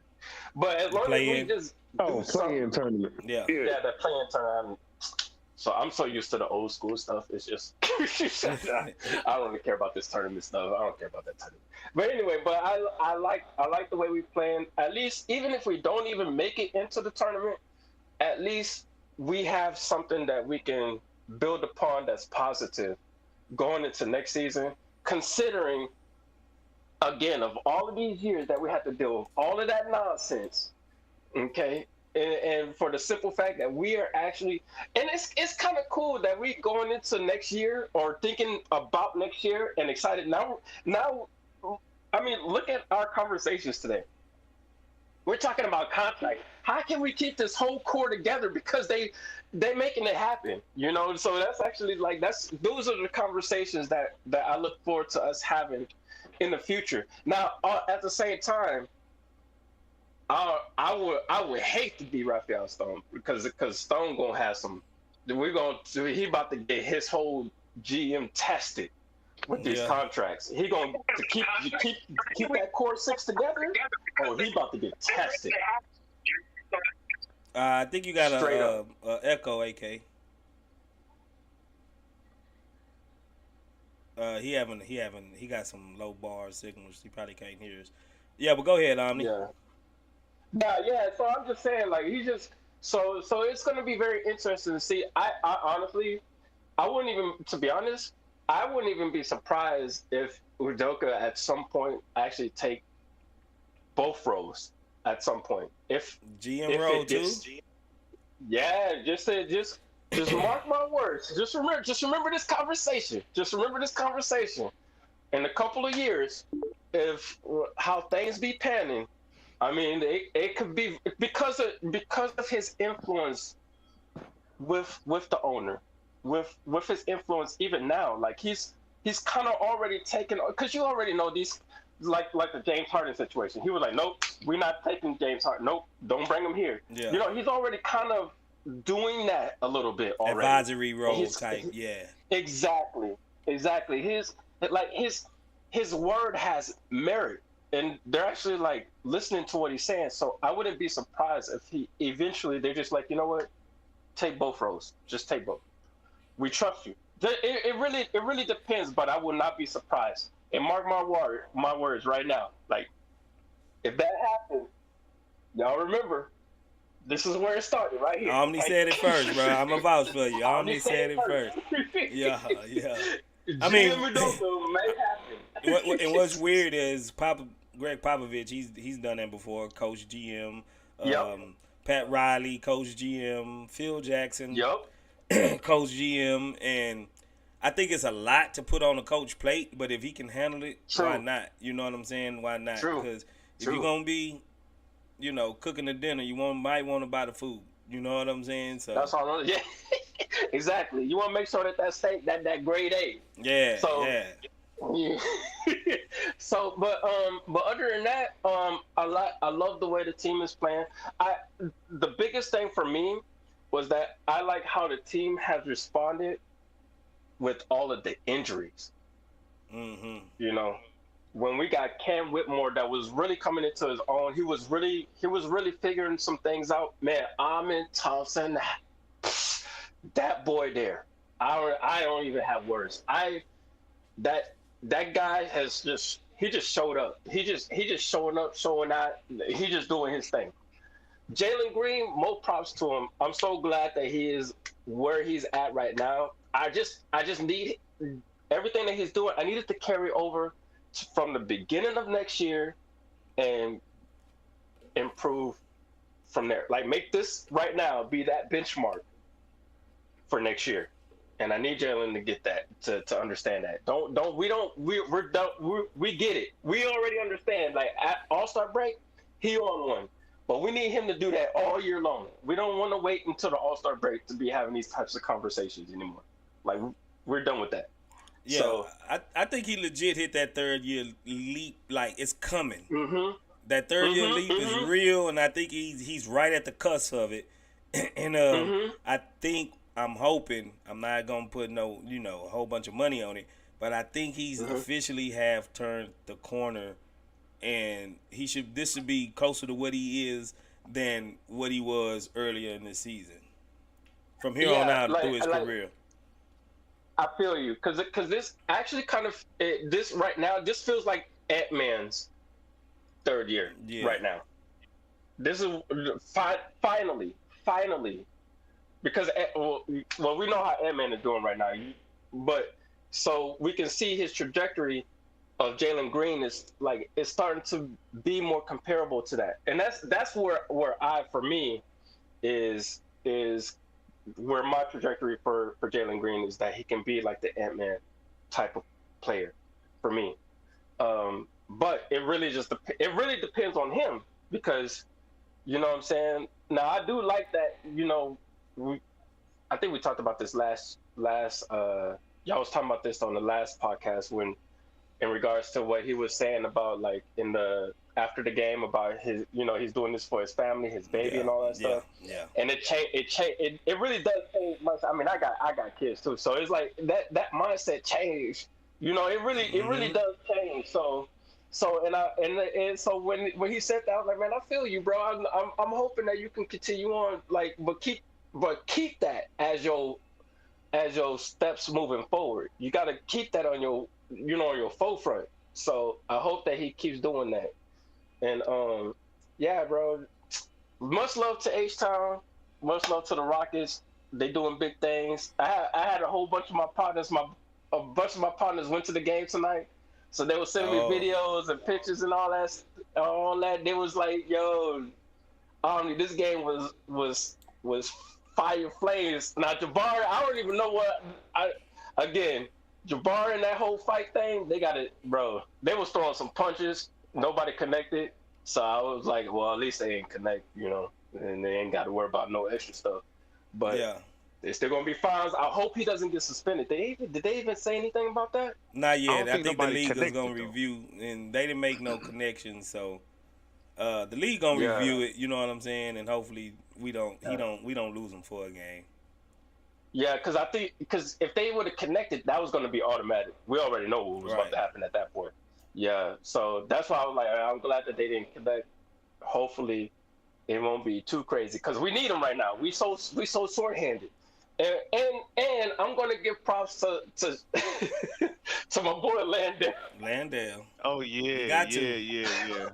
But as long as we just play-in tournament. Yeah, the play-in tournament. So I'm so used to the old school stuff. It's just I don't really care about this tournament stuff. I don't care about that tournament. But anyway, I like the way we playing. At least even if we don't even make it into the tournament, at least we have something that we can build upon that's positive going into next season, considering, again, of all of these years that we had to deal with all of that nonsense, okay? And for the simple fact that we are actually, and it's kind of cool that we going into next year or thinking about next year and excited now. I mean, look at our conversations today. We're talking about contract. How can we keep this whole core together? Because they making it happen, you know. So that's actually like those are the conversations that I look forward to us having in the future. Now, at the same time, I would hate to be Raphael Stone because Stone gonna have some. He about to get his whole GM tested with these contracts. He gonna keep that core six together. Oh, he about to get tested. I think you got a echo, AK. He got some low bar signals. He probably can't hear us. Yeah, but go ahead, Omni. Yeah. So I'm just saying, like, he just so it's going to be very interesting to see. I honestly, I wouldn't even, to be honest, I wouldn't even be surprised if Udoka at some point actually take both roles at some point. If GM role too. Yeah, just mark my words. Just remember this conversation. Just remember this conversation. In a couple of years, if how things be panning, I mean, it could be because of his influence with the owner, with his influence even now. Like he's kind of already taken, because you already know these, like the James Harden situation. He was like, nope, we're not taking James Harden. Nope, don't bring him here. Yeah. You know, he's already kind of doing that a little bit already. Advisory role type, yeah. Exactly. His word has merit, and they're actually like listening to what he's saying. So I wouldn't be surprised if they're just like, you know what, take both roles. Just take both. We trust you. It really depends, but I will not be surprised. And mark my words right now. Like, if that happens, y'all remember, this is where it started, right here. Omni said it first, bro. I'm a vouch for you. Omni said it first. Yeah. I mean, and what's weird is Greg Popovich. He's done that before. Coach GM, Pat Riley, Coach GM, Phil Jackson, Coach GM, and I think it's a lot to put on a coach plate. But if he can handle it, why not? You know what I'm saying? Why not? Because if you're gonna be, you know, cooking the dinner, might want to buy the food. You know what I'm saying? So that's all. Yeah, exactly. You want to make sure that steak that grade A. Yeah. So, yeah. So, but other than that, I love the way the team is playing. The biggest thing for me was that I like how the team has responded with all of the injuries. Mm-hmm. You know, when we got Cam Whitmore that was really coming into his own, he was really figuring some things out. Man, Amin Thompson, that boy there, I don't even have words. That guy has just showed up. He just showing up, showing out. He just doing his thing. Jalen Green, more props to him. I'm so glad that he is where he's at right now. I just need everything that he's doing. I need it to carry over from the beginning of next year and improve from there. Like, make this right now be that benchmark for next year. And I need Jalen to get that, to understand that. We get it. We already understand. Like, at All-Star break, he on one. But we need him to do that all year long. We don't want to wait until the All-Star break to be having these types of conversations anymore. Like, we're done with that. Yeah, So, I think he legit hit that third year leap. Like, it's coming. mm-hmm. That third year leap is real, and I think he's right at the cusp of it. And I'm hoping, I'm not gonna put a whole bunch of money on it, but I think he's officially have turned the corner, and this should be closer to what he is than what he was earlier in the season. From here on out through his career. I feel you, because this actually kind of this right now, this feels like Ant-Man's third year right now. This is finally, because we know how Ant-Man is doing right now, but so we can see his trajectory of Jalen Green is like it's starting to be more comparable to that, and that's where for me is where my trajectory for Jalen Green is, that he can be like the Ant-Man type of player for me. But it really depends on him, because you know what I'm saying. Now I do like that. I think we talked about this last. Y'all was talking about this on the last podcast when, in regards to what he was saying about like after the game about his, he's doing this for his family, his baby, and all that stuff. Yeah. And it really does change much. I mean, I got kids too, so it's like that mindset changed. It really does change. So so when he said that, I was like, man, I feel you, bro. I'm hoping that you can continue on, like, but keep that as your steps moving forward. You got to keep that on your on your forefront. So I hope that he keeps doing that. And yeah, bro. Much love to H-Town. Much love to the Rockets. They doing big things. I had a whole bunch of my partners. A bunch of my partners went to the game tonight, so they were sending me videos and pictures and all that. They was like, "Yo, this game was fire flames." Now Jabari, I don't even know what. Jabari and that whole fight thing, they got it, bro. They was throwing some punches. Nobody connected. So I was like, well, at least they ain't connect, and they ain't got to worry about no extra stuff. But yeah, they're still gonna be fines. I hope he doesn't get suspended. Did they even say anything about that? Not yet. I think the league is gonna review, and they didn't make no connections. So the league gonna review it. You know what I'm saying? And hopefully we don't lose him for a game. Yeah, because if they would have connected, that was going to be automatic. We already know what was about to happen at that point. Yeah, so that's why I was like, I'm glad that they didn't connect. Hopefully, it won't be too crazy, because we need them right now. We so short-handed, and I'm going to give props to to my boy Landale. Oh yeah, yeah.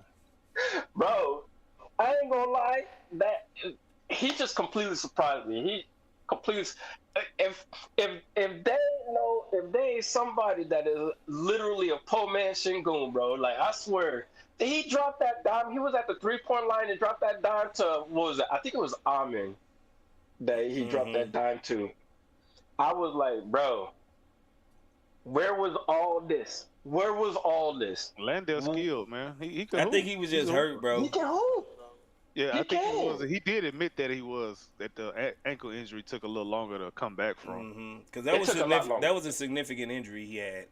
Bro, I ain't gonna lie, that he just completely surprised me. If they ain't somebody that is literally a poor man Shingun, bro, like I swear, he dropped that dime. He was at the 3-point line and dropped that dime to, what was it? I think it was Amin that he dropped that dime to. I was like, bro, where was all this? Landale skilled, man. He could I think he was just hurt, bro. He can hoop. Yeah, I think he was. He did admit that the ankle injury took a little longer to come back from. Because that was a significant injury he had.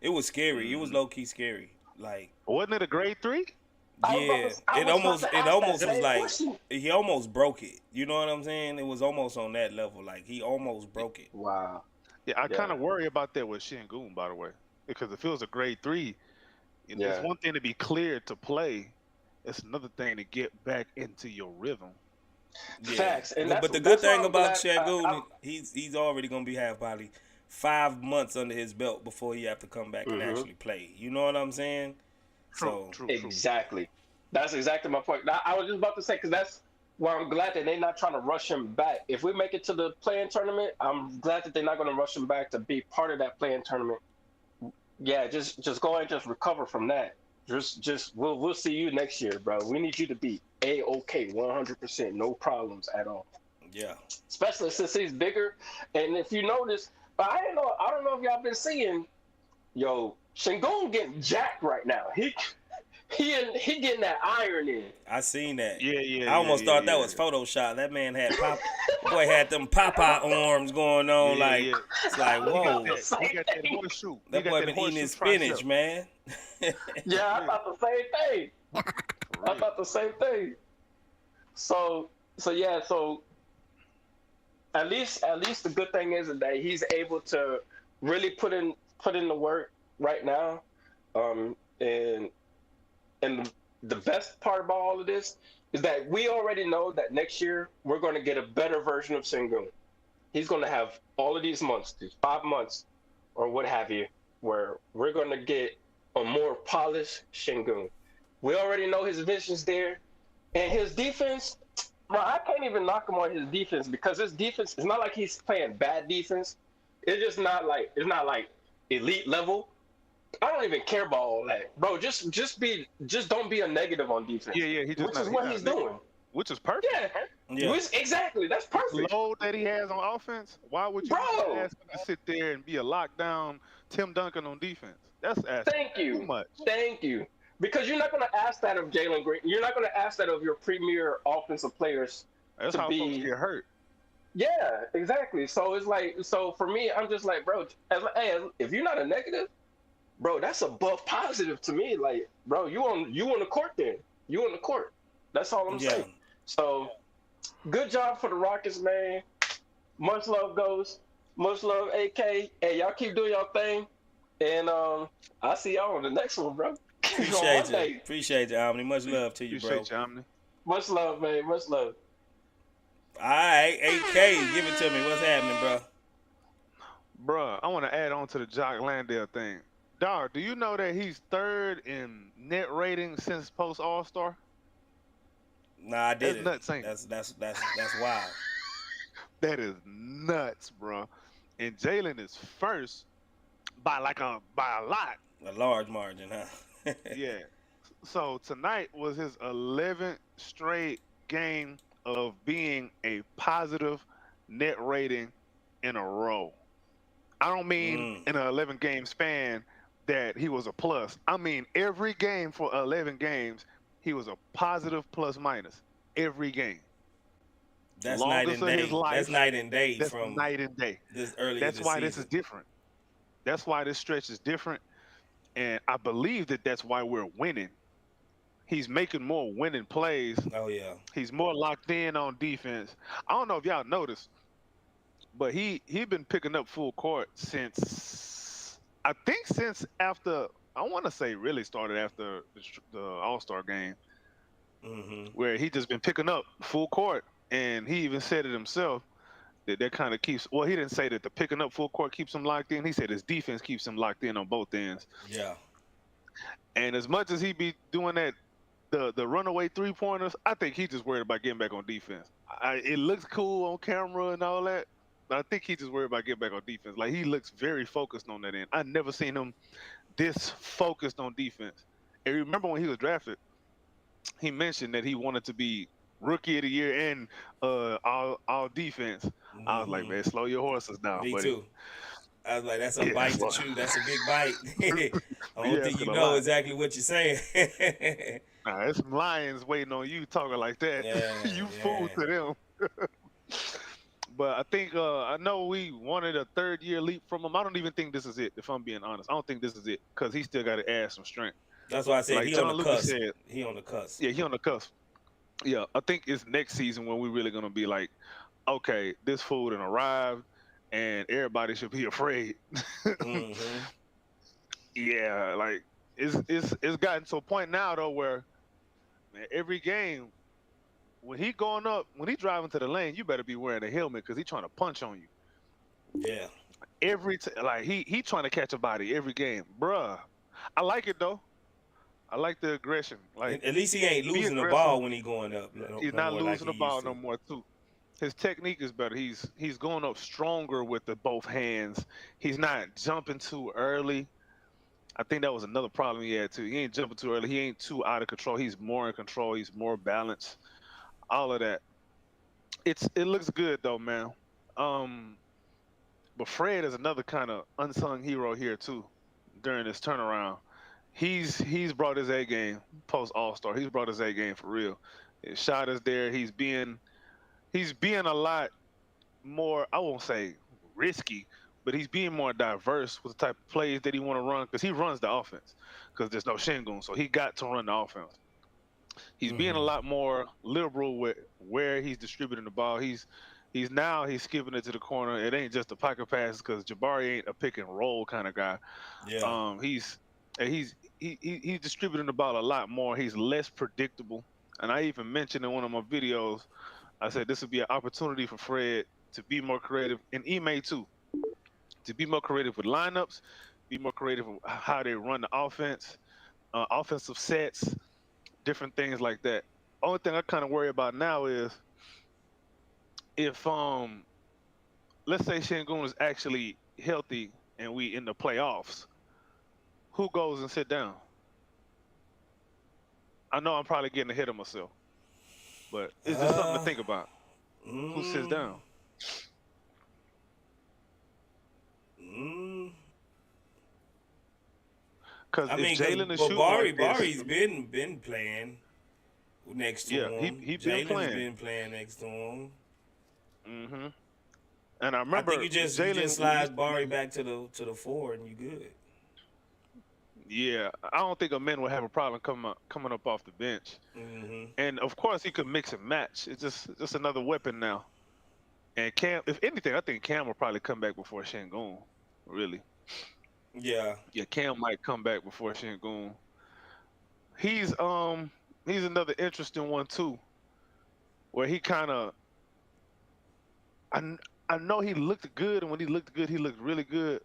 It was scary. It was low key scary. Like, wasn't it a grade 3? Yeah, it almost was like he almost broke it. You know what I'm saying? It was almost on that level. Like he almost broke it. Wow. Yeah, I kind of worry about that with Shingun, by the way, because if it was a grade 3, it's one thing to be cleared to play. It's another thing to get back into your rhythm. Yeah. Facts. And but the good thing about Shingun, he's already gonna have probably 5 months under his belt before he have to come back and actually play. You know what I'm saying? True. Exactly. That's exactly my point. Now, I was just about to say, because that's why I'm glad that they're not trying to rush him back. If we make it to the play-in tournament, I'm glad that they're not going to rush him back to be part of that play-in tournament. Yeah, just go and just recover from that. We'll see you next year, bro. We need you to be A-OK, 100%, no problems at all. Yeah. Especially since he's bigger. And if you notice, I don't know if y'all been seeing, Shingun getting jacked right now. he getting that iron in. I seen that. Yeah. I almost thought that was Photoshop. That man had boy had them Popeye arms going on. Like it's like whoa. He got that horseshoe. That boy been eating his spinach, man. Yeah, I thought the same thing. I thought the same thing. So yeah, so at least the good thing is that he's able to really put in the work right now. And the best part about all of this is that we already know that next year we're going to get a better version of Sengun. He's going to have all of these months, these 5 months, or what have you, where we're going to get a more polished Sengun. We already know his vision's there, and his defense. Well, I can't even knock him on his defense because his defense is not like he's playing bad defense. It's just not like elite level. I don't even care about all that, bro. Just don't be a negative on defense. Yeah. Which is what he's doing. Which is perfect. Yeah. Exactly. That's perfect. Load that he has on offense. Why would you ask him to sit there and be a lockdown Tim Duncan on defense? That's asking too much. Thank you. Because you're not going to ask that of Jalen Green. You're not going to ask that of your premier offensive players. That's how folks get hurt. Yeah, exactly. So it's like, so for me, I'm just like, bro, if you're not a negative, bro, that's above positive to me. Like, bro, you on the court then. You on the court. That's all I'm saying. So, good job for the Rockets, man. Much love, Ghost. Much love, AK. Hey, y'all keep doing y'all thing. And I'll see y'all on the next one, bro. Appreciate you, Omni. Much love to you, bro. Appreciate you, Omni. Much love, man. Much love. All right, AK, give it to me. What's happening, bro? Bruh, I want to add on to the Jock Landale thing. Dog, do you know that he's third in net rating since post All-Star? Nah, I didn't. That's nuts, That's wild. That is nuts, bro. And Jalen is first by a lot. A large margin, huh? Yeah. So tonight was his 11th straight game of being a positive net rating in a row. I don't mean in an 11-game span that he was a plus. I mean every game for 11 games, he was a positive plus minus every game. That's night and day. That's night and day. That's night and day. This early. That's why this is different. That's why this stretch is different, and I believe that that's why we're winning. He's making more winning plays. Oh yeah. He's more locked in on defense. I don't know if y'all noticed, but he been picking up full court since after, I want to say really started after the All-Star game, where he just been picking up full court, and he even said it himself that kind of keeps. Well, he didn't say that the picking up full court keeps him locked in. He said his defense keeps him locked in on both ends. Yeah. And as much as he be doing that, the runaway 3-pointers, I think he just worried about getting back on defense. It looks cool on camera and all that, but I think he just worried about getting back on defense. Like, he looks very focused on that end. I never seen him this focused on defense. And remember when he was drafted, he mentioned that he wanted to be Rookie of the Year and all defense. I was like, man, slow your horses down. Me buddy. too. I was like, that's a bite to chew. That's a big bite. I don't think you know exactly what you're saying. Nah, there's some lions waiting on you talking like that. Yeah, you fool to them. But I think, I know we wanted a third-year leap from him. I don't even think this is it, if I'm being honest. I don't think this is it, because he still got to add some strength. That's why I said like he John on the Lucas cusp. said, He on the cusp. Yeah, he on the cusp. Yeah, I think it's next season when we're really going to be like, okay, this fool done arrived, and everybody should be afraid. Yeah, like, it's gotten to a point now, though, where man, every game, when he driving to the lane, you better be wearing a helmet because he's trying to punch on you. Yeah. Like, he trying to catch a body every game. Bruh. I like it, though. I like the aggression. Like, at least he ain't losing the ball when he going up. He's not losing the ball no more, too. His technique is better. He's going up stronger with the both hands. He's not jumping too early. I think that was another problem he had, too. He ain't jumping too early. He ain't too out of control. He's more in control. He's more balanced. All of that. It looks good, though, man. But Fred is another kind of unsung hero here, too, during this turnaround. he's brought his A game post All-Star. He's brought his A game for real. His shot is there. He's being a lot more, I won't say risky, but he's being more diverse with the type of plays that he want to run because he runs the offense because there's no Şengün, so he got to run the offense. He's being a lot more liberal with where he's distributing the ball. He's skipping it to the corner. It ain't just a pocket pass because Jabari ain't a pick and roll kind of guy. Yeah. He's distributing the ball a lot more. He's less predictable. And I even mentioned in one of my videos, I said this would be an opportunity for Fred to be more creative, and Ime too, to be more creative with lineups, be more creative with how they run the offense, offensive sets, different things like that. Only thing I kind of worry about now is if let's say Şengün is actually healthy and we in the playoffs, who goes and sit down? I know I'm probably getting ahead of myself, but it's just something to think about. Who sits down? Because if Jalen is shooting like this, Bari's been playing next to him. he Jalen's playing. been playing next to him. Mm-hmm. And I remember I think you just slide Bari back to the 4 and you good. Yeah, I don't think a man would have a problem coming up off the bench. And of course he could mix and match. It's just another weapon now. And Cam, if anything, I think Cam will probably come back before Şengün. Really. Yeah. Yeah, Cam might come back before Şengün. He's another interesting one too, where he kind of. I know he looked good, and when he looked good, he looked really good,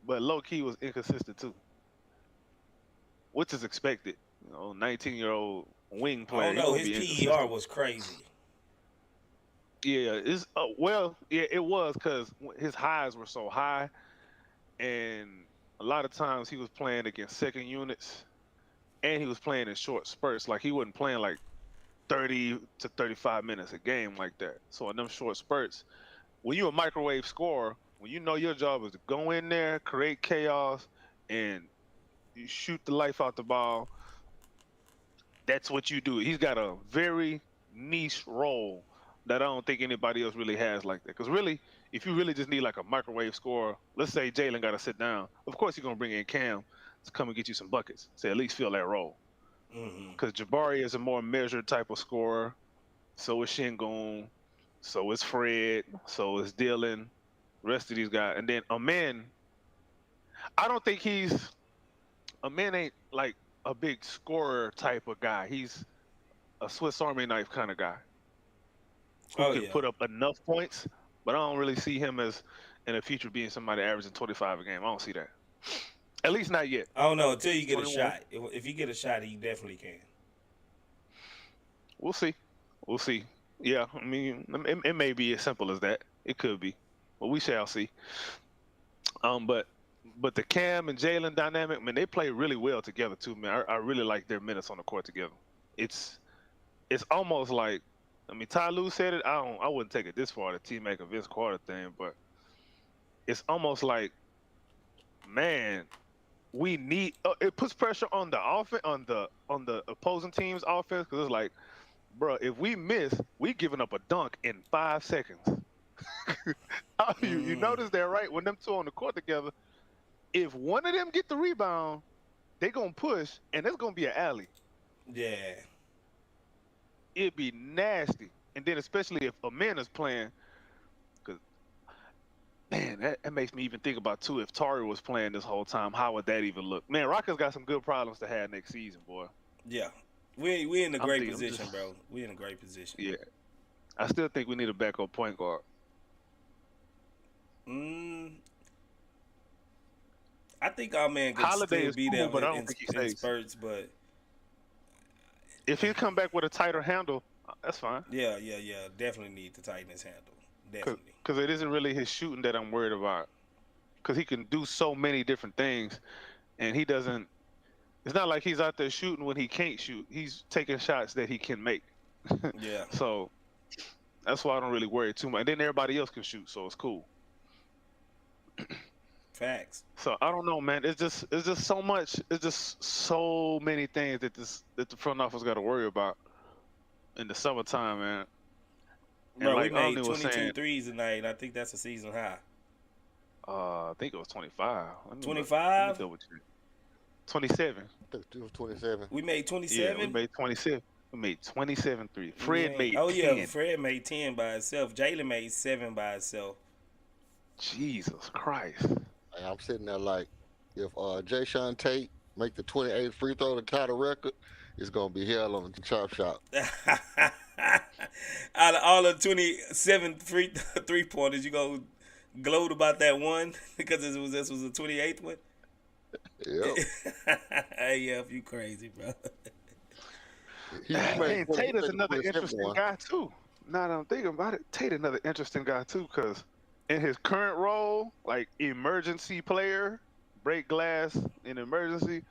but low key was inconsistent too, which is expected. 19-year-old wing player. I don't know. His PER was crazy. Yeah, it was because his highs were so high, and a lot of times he was playing against second units, and he was playing in short spurts. Like he wasn't playing like 30 to 35 minutes a game like that. So in them short spurts, when you're a microwave scorer, when you know your job is to go in there, create chaos, and you shoot the life out the ball, that's what you do. He's got a very niche role that I don't think anybody else really has like that. Because really, if you really just need like a microwave scorer, let's say Jalen got to sit down. Of course, you're going to bring in Cam to come and get you some buckets, to at least fill that role. Because Jabari is a more measured type of scorer. So is Şengün. So is Fred. So is Dylan. Rest of these guys. And then Amen, I don't think Amen ain't like a big scorer type of guy. He's a Swiss Army knife kind of guy. Who can put up enough points, but I don't really see him as in the future being somebody averaging 25 a game. I don't see that. At least not yet. I don't know until you get 21. A shot. If you get a shot, he definitely can. We'll see. Yeah, I mean, it may be as simple as that. It could be, but we shall see. But the Cam and Jalen dynamic, man, they play really well together too, man. I really like their minutes on the court together. It's almost like, I mean, Ty Lue said it. I wouldn't take it this far, the T-Mac Vince Carter thing, but it's almost like, man, we need. It puts pressure on the offense, on the opposing team's offense, because it's like, bro, if we miss, we giving up a dunk in 5 seconds. You notice that, right? When them two on the court together, if one of them get the rebound, they gonna push, and it's gonna be an alley. Yeah. It'd be nasty. And then especially if a man is playing, because, man, that makes me even think about, too, if Tari was playing this whole time, how would that even look? Man, Rockets got some good problems to have next season, boy. Yeah. We in a great position, bro. We in a great position. Yeah. I still think we need a backup point guard. I think our man could still be there in spurts, but if he come back with a tighter handle, that's fine. Yeah. Definitely need to tighten his handle. Definitely. Because it isn't really his shooting that I'm worried about. Because he can do so many different things, and he doesn't. It's not like he's out there shooting when he can't shoot. He's taking shots that he can make. Yeah. So that's why I don't really worry too much. And then everybody else can shoot, so it's cool. Facts. So I don't know, man. It's just so much. It's just so many things that the front office got to worry about in the summertime, man. And Bro, we like made Omni was 22 saying, threes tonight, and I think that's a season high. I think it was 25. Let me look. Let me 25? double check. 27. I think it was 27. We made Yeah, 27? we made 27. We made 27 threes. Fred Man. made Oh, 10. yeah, Fred made 10 by himself. Jalen made 7 by himself. Jesus Christ. And I'm sitting there like, if Jay Sean Tate make the 28th free throw to tie the record, it's gonna be hell on the chop shop. Out of all the 27 three-pointers, you go gloat about that one because this was the 28th one? Yep. Hey, yeah, you crazy, bro. And Tate is another interesting guy, too. Now that I'm thinking about it, Tate another interesting guy, too, because in his current role, like emergency player, break glass in emergency,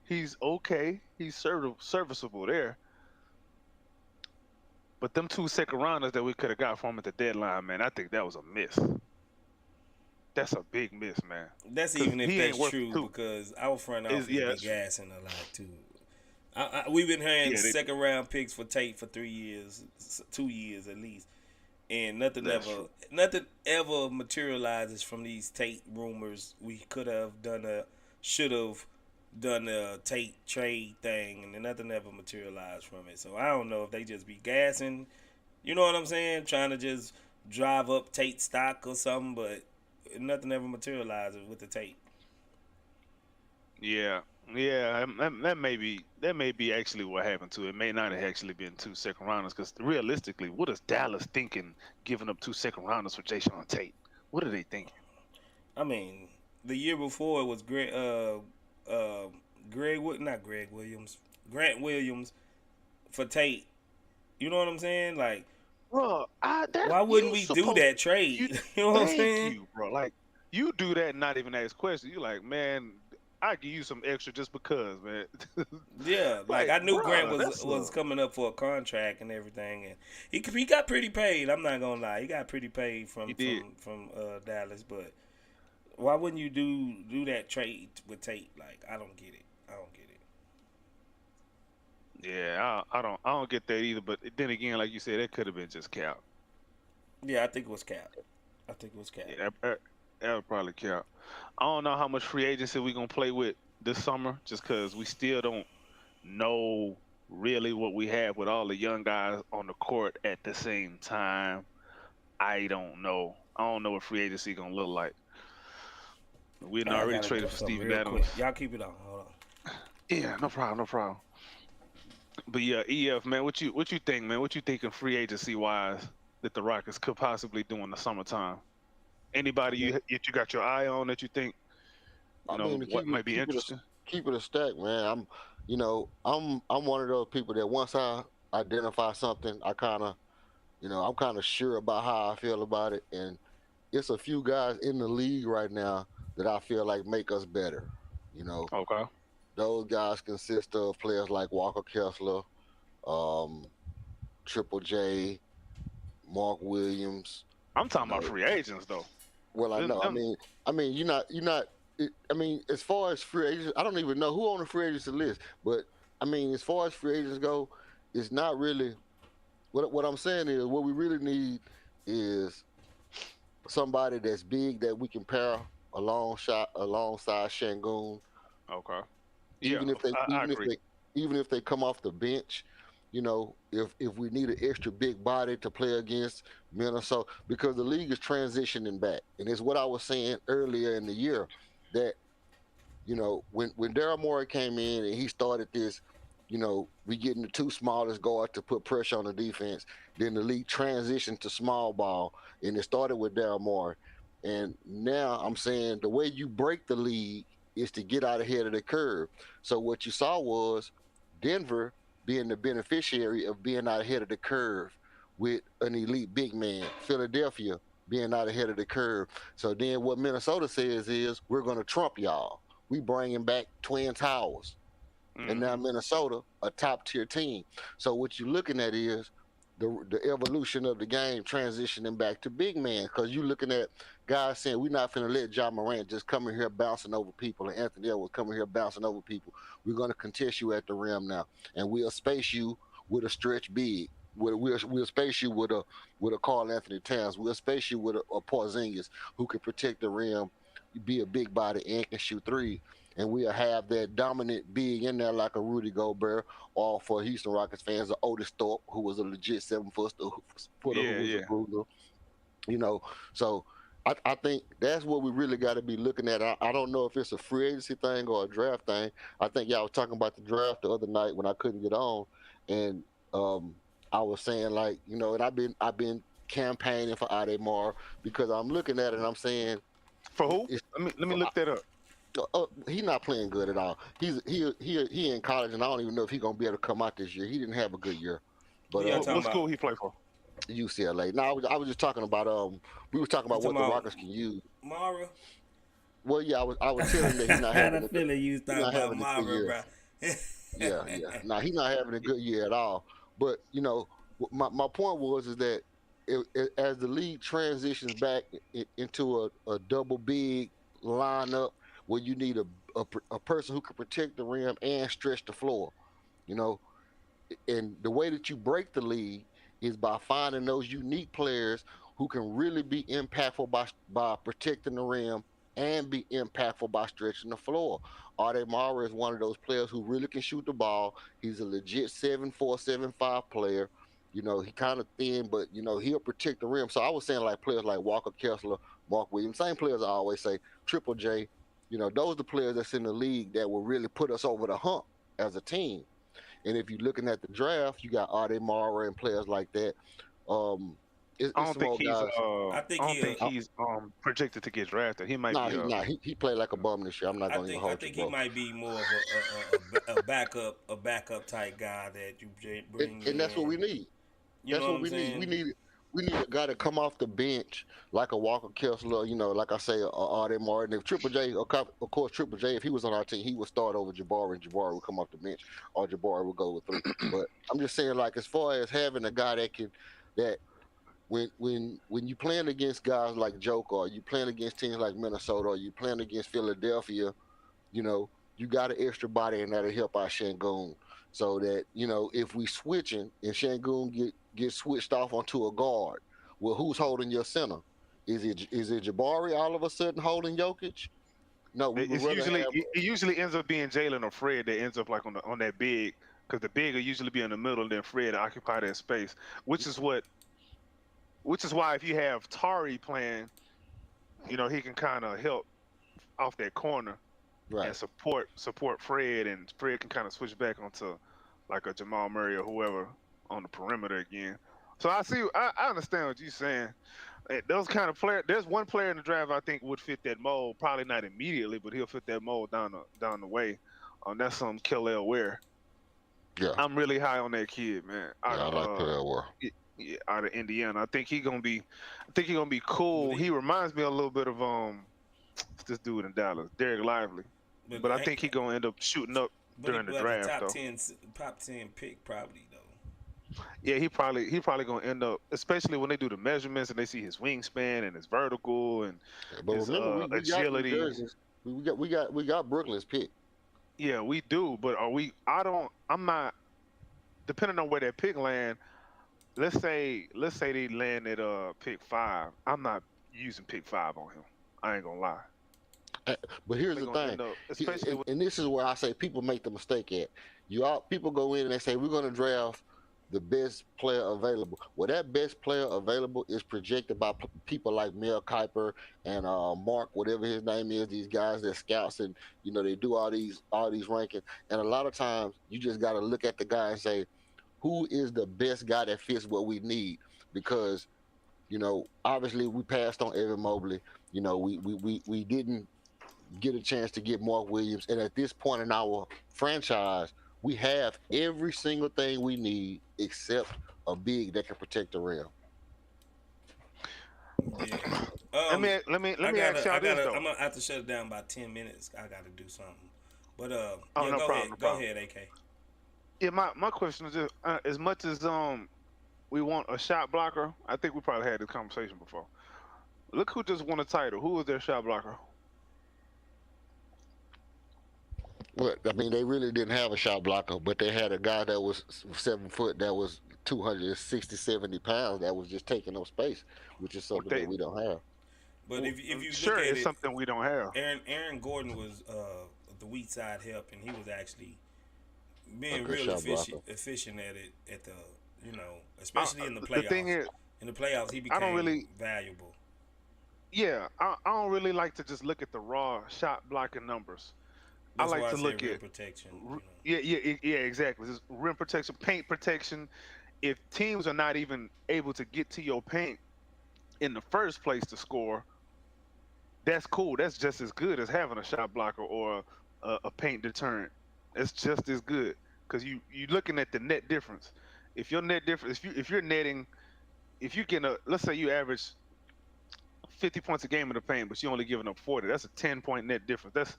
he's okay. He's serviceable there. But them 2 second rounders that we could have got from him at the deadline, man, I think that was a miss. That's a big miss, man. That's even if that's true, because our front office be gassing a lot, too. We've been hearing second round picks for Tate for 3 years, 2 years at least, and nothing ever materializes from these Tate rumors. We should have done a Tate trade thing, and nothing ever materialized from it. So I don't know if they just be gassing, you know what I'm saying, trying to just drive up Tate stock or something, but nothing ever materializes with the Tate. Yeah, that may be actually what happened to it. It may not have actually been 2 second rounders, because realistically, what is Dallas thinking giving up 2 second rounders for Jayshawn Tate? What are they thinking? I mean, the year before it was Grant Williams for Tate. You know what I'm saying? Like, bro, why wouldn't we do that trade? You know what I'm saying? You, bro. Like, you do that and not even ask questions. You like, man, I give you some extra just because, man. Yeah, like I knew Grant was coming up for a contract and everything, and he got pretty paid. I'm not gonna lie, he got pretty paid from Dallas. But why wouldn't you do that trade with Tate? Like, I don't get it. Yeah, I don't get that either. But then again, like you said, that could have been just cap. Yeah, I think it was cap. Yeah, that would probably cap. I don't know how much free agency we gonna play with this summer, just because we still don't know really what we have with all the young guys on the court at the same time. I don't know. I don't know what free agency gonna look like. We done already traded for Steven Adams. Y'all keep it on. Hold on. Yeah, no problem. But yeah, EF, man, what you think, man? What you thinking free agency wise that the Rockets could possibly do in the summertime? Anybody you got your eye on that you think what might be interesting? Keep it a stack, man. I'm one of those people that once I identify something, I'm kind of sure about how I feel about it, and it's a few guys in the league right now that I feel like make us better. Okay. Those guys consist of players like Walker Kessler, Triple J, Mark Williams. I'm talking about free agents, though. Well, I know. I mean, you're not. I mean, as far as free agents, I don't even know who on the free agency list. But I mean, as far as free agents go, it's not really. What I'm saying is, what we really need is somebody that's big that we can pair alongside Şengün. Okay. Even Yeah, even if they come off the bench, if we need an extra big body to play against Minnesota, because the league is transitioning back, and it's what I was saying earlier in the year that when Daryl Morey came in and he started this, we getting the 2 smallest guards to put pressure on the defense. Then the league transitioned to small ball, and it started with Daryl Morey, and now I'm saying the way you break the league is to get out ahead of the curve. So what you saw was Denver being the beneficiary of being out ahead of the curve with an elite big man. Philadelphia being out ahead of the curve. So then what Minnesota says is, we're going to trump y'all. We bringing back Twin Towers. And now Minnesota, a top-tier team. So what you're looking at is the evolution of the game transitioning back to big man, because you looking at guys saying we're not finna let Ja Morant just come in here bouncing over people, and Anthony Edwards coming here bouncing over people. We're gonna contest you at the rim now, and we'll space you with a stretch big. We'll space you with a Karl Anthony Towns. We'll space you with a Porzingis who can protect the rim, be a big body and can shoot three. And we'll have that dominant big in there like a Rudy Gobert, or for Houston Rockets fans, a Otis Thorpe, who was a legit 7-footer who was a bruiser. You know, so I think that's what we really got to be looking at. I don't know if it's a free agency thing or a draft thing. I think y'all was talking about the draft the other night when I couldn't get on, and I was saying, like, you know, and I've been campaigning for Ademar, because I'm looking at it and I'm saying, for who? Let me look that up. He's not playing good at all. He in college, and I don't even know if he's gonna be able to come out this year. He didn't have a good year. But what school he play for? UCLA. No, I was just talking about we was talking about what the Rockets can use. Mara. Well, yeah, I was telling him that he's not having. I feeling you talking about Mara, bro. Yeah. Now he's not having a good year at all. But you know, my point was is that as the league transitions back into a double big lineup where you need a person who can protect the rim and stretch the floor, you know, and the way that you break the league is by finding those unique players who can really be impactful by protecting the rim and be impactful by stretching the floor. Ademar is one of those players who really can shoot the ball. He's a legit 7'4", 7'5" player. You know, he kind of thin, but, you know, he'll protect the rim. So I was saying, like, players like Walker Kessler, Mark Williams, same players I always say, Triple J, you know, those are the players that's in the league that will really put us over the hump as a team. And if you're looking at the draft, you got Ademar and players like that. I don't think he's projected to get drafted. He might be. Nah, he played like a bum this year. I'm not going to hold you. I think he might be more of a backup type guy that you bring. And that's what we need. That's what we need. We need a guy to come off the bench like a Walker Kessler, you know, like I say, Ademar. And if Triple J, of course, Triple J, if he was on our team, he would start over Jabari, and Jabari would come off the bench, or Jabari would go with three. But I'm just saying, like, as far as having a guy that when you playing against guys like Joker, or you playing against teams like Minnesota, or you playing against Philadelphia, you know, you got an extra body, and that'll help out Şengün. So that, you know, if we switching and Şengün get switched off onto a guard, well, who's holding your center? Is it Jabari all of a sudden holding Jokic? No, it usually ends up being Jalen or Fred that ends up like on that big, because the big will usually be in the middle, and then Fred occupy that space, which is why if you have Tari playing, you know, he can kind of help off that corner. Right. And support Fred, and Fred can kind of switch back onto like a Jamal Murray or whoever on the perimeter again. So I understand what you're saying. Those kind of players. There's one player in the draft I think would fit that mold. Probably not immediately, but he'll fit that mold down the way. That's Kel'el Ware. Yeah, I'm really high on that kid, man. I like Kel'el Ware. Yeah, out of Indiana. I think he's gonna be cool. He reminds me a little bit of this dude in Dallas, Derek Lively. But I think he's gonna end up shooting up during the draft, top 10 pick probably though. Yeah, he probably gonna end up, especially when they do the measurements and they see his wingspan and his vertical and his agility. We got Brooklyn's pick. Yeah, we do. But I'm not. Depending on where that pick land, let's say they land at pick 5. I'm not using pick 5 on him. I ain't gonna lie. But here's the thing, and this is where I say people make the mistake at. People go in and they say we're going to draft the best player available. Well, that best player available is projected by people like Mel Kiper and Mark, whatever his name is. These guys that scouts, and you know, they do all these rankings. And a lot of times you just got to look at the guy and say, who is the best guy that fits what we need? Because, you know, obviously we passed on Evan Mobley. You know, we didn't get a chance to get Mark Williams, and at this point in our franchise, we have every single thing we need except a big that can protect the rim. Yeah. Let me ask y'all this though. I'm gonna have to shut it down by 10 minutes. I got to do something. But no problem. Go ahead, AK. Yeah, my question is just, as much as we want a shot blocker. I think we probably had this conversation before. Look who just won a title. Who was their shot blocker? Well, I mean, they really didn't have a shot blocker, but they had a guy that was 7 foot, that was 260, 70 pounds, that was just taking up space, which is something that we don't have. But if you Sure, look at it's it, something we don't have. Aaron Gordon was the weak side help, and he was actually being good real shot blocker. efficient at it at the especially in the playoffs. The thing is, in the playoffs, he I became don't really, valuable. yeah, I don't really like to just look at the raw shot blocking numbers. That's I like why to say look rim at protection. yeah, exactly. Just rim protection, paint protection. If teams are not even able to get to your paint in the first place to score, that's cool. That's just as good as having a shot blocker or a paint deterrent. It's just as good because you looking at the net difference. If your net difference, if you're netting, if you get let's say you average 50 points a game in the paint, but you only giving up 40, that's a 10-point net difference. That's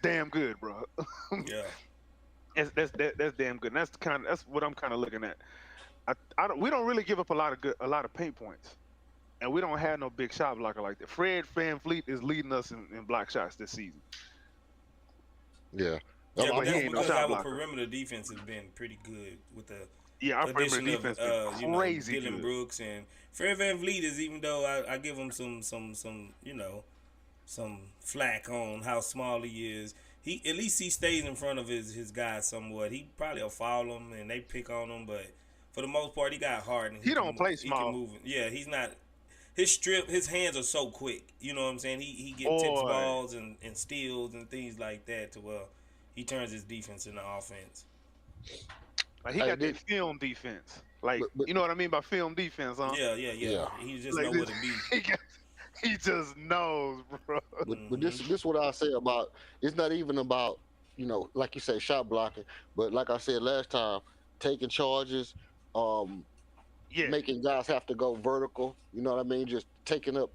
damn good, bro. Yeah. That's damn good. And that's what I'm kind of looking at. We don't really give up a lot of paint points, and we don't have no big shot blocker like that. Fred VanVleet is leading us in block shots this season. Yeah. Yeah, but he that's ain't no because shot our blocker. perimeter defense has been pretty good with the Yeah, our perimeter addition defense of been crazy Dylan good. Brooks and Fred VanVleet is, even though I give him some some flack on how small he is. He at least he stays in front of his guys somewhat. He probably will foul them and they pick on him, but for the most part, he got hard and He don't play He small. can move. Yeah, he's not. His hands are so quick. You know what I'm saying? He gets tips balls and steals and things like that to where he turns his defense into offense. Like he got that film defense. Like but- you know what I mean by film defense, huh? Yeah. Yeah. He just Like know where to be. He just knows, bro. But this what I say about, it's not even about, like you say, shot blocking, but like I said last time, taking charges, Yeah. making guys have to go vertical. You know what I mean? Just taking up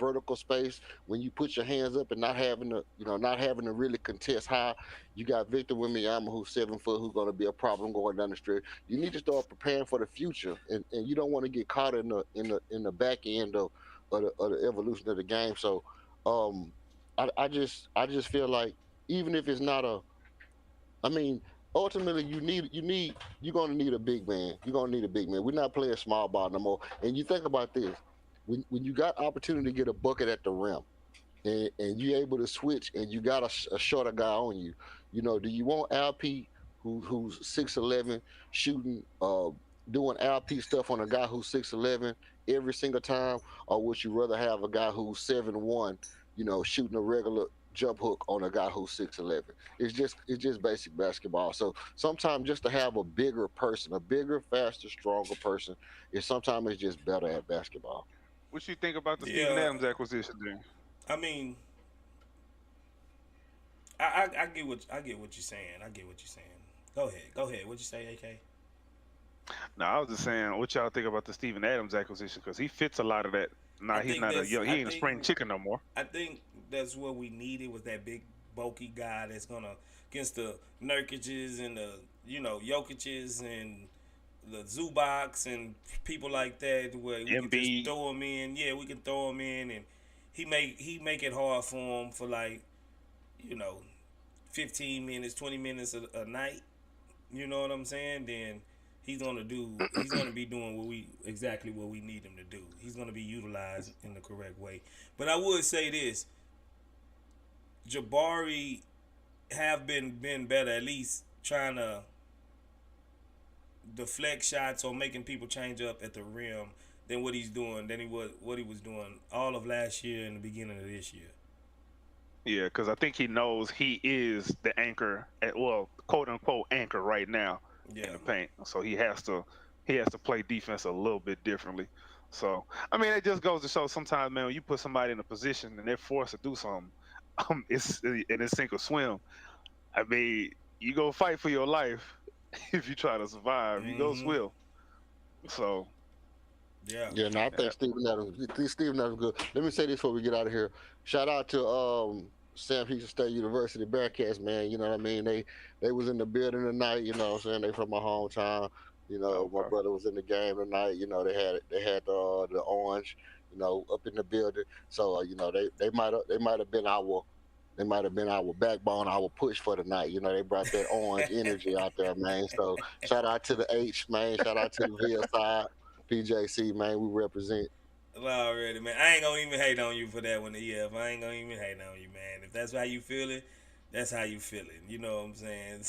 vertical space when you put your hands up and not having to really contest high. You got Victor Wembanyama, who's 7 foot, who's going to be a problem going down the stretch. You need to start preparing for the future, and you don't want to get caught in the back end of the evolution of the game. So, I just feel like, even if it's not ultimately you're gonna need a big man. You're gonna need a big man. We're not playing small ball no more. And you think about this, when you got opportunity to get a bucket at the rim, and you're able to switch, and you got a shorter guy on you, do you want LP who's 6'11" shooting, doing LP stuff on a guy who's 6'11" every single time, or would you rather have a guy who's 7'1", shooting a regular jump hook on a guy who's 6'11"? It's just basic basketball. So sometimes just to have a bigger person, a bigger, faster, stronger person, sometimes it's just better at basketball. What you think about the Steven Adams acquisition, then? I mean, I get what you're saying. Go ahead. What'd you say, AK? No, I was just saying, what y'all think about the Steven Adams acquisition? Because he fits a lot of that. He's not he ain't a spring chicken no more. I think that's what we needed, was that big, bulky guy that's gonna, against the Nurkic's and the Jokic's and the Zubaks and people like that, where we can just throw him in. Yeah, we can throw him in, and he make it hard for him for 15 minutes, 20 minutes a night. You know what I'm saying? Then he's gonna be doing exactly what we need him to do. He's gonna be utilized in the correct way. But I would say this: Jabari have been better, at least trying to deflect shots or making people change up at the rim than what he was doing all of last year and the beginning of this year. Yeah, because I think he knows he is the anchor, quote unquote anchor right now in the paint. So he has to play defense a little bit differently. So I mean, it just goes to show sometimes, man, when you put somebody in a position and they're forced to do something, it's sink or swim. I mean, you go fight for your life if you try to survive. You go swim. So. Yeah. Yeah, no, I think Steven Adams good. Let me say this before we get out of here. Shout out to Sam Houston State University Bearcats, man. You know what I mean? They was in the building tonight, you know what I'm saying? They from my hometown. You know, my brother was in the game tonight. You know, they had the orange. You know, up in the building. So you know, they might have been our backbone, our push for the night. You know, they brought that orange energy out there, man. So shout out to the H, man. Shout out to the VSI, PJC, man. We represent. Already, man. I ain't gonna even hate on you for that one. Yeah, if I ain't gonna even hate on you, man. If that's how you feel it, that's how you feel it. You know what I'm saying?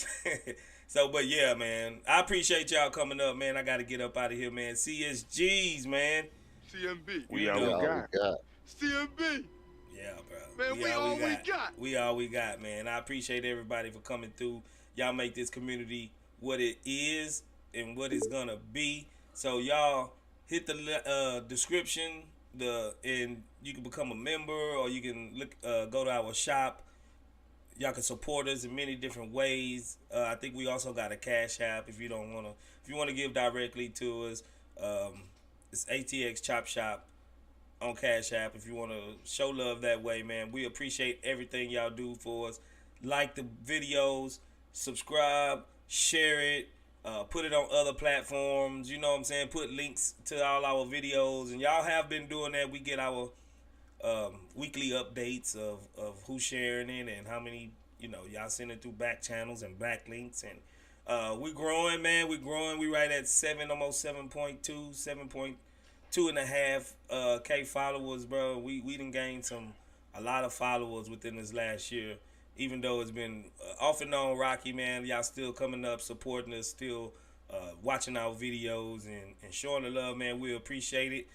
So, but yeah, man. I appreciate y'all coming up, man. I gotta get up out of here, man. CSGs, man. CMB. We all we we got. CMB. Yeah, bro. Man, we all we got. We all we got, man. I appreciate everybody for coming through. Y'all make this community what it is and what it's gonna be. So y'all hit the description, and you can become a member, or you can go to our shop. Y'all can support us in many different ways. I think we also got a Cash App if you want to give directly to us. It's ATX Chop Shop on Cash App if you want to show love that way, man. We appreciate everything y'all do for us. Like the videos, subscribe, share it, put it on other platforms. You know what I'm saying? Put links to all our videos, and y'all have been doing that. We get our weekly updates of who's sharing it and how many, y'all send it through back channels and backlinks, and we're growing, man. We're growing. We right at almost 7.2 K followers, bro. We done gained a lot of followers within this last year. Even though it's been off and on rocky, man, y'all still coming up, supporting us, still watching our videos and showing the love, man. We appreciate it.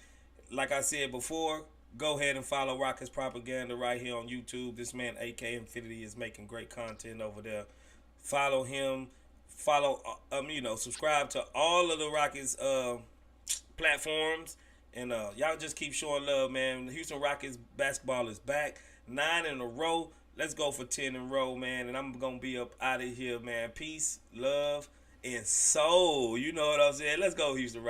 Like I said before, go ahead and follow Rockets Propaganda right here on YouTube. This man, AK Infinity, is making great content over there. Follow him. Subscribe to all of the Rockets platforms. And y'all just keep showing love, man. The Houston Rockets basketball is back. 9 in a row. Let's go for 10 in a row, man. And I'm going to be up out of here, man. Peace, love, and soul. You know what I'm saying? Let's go, Houston Rockets.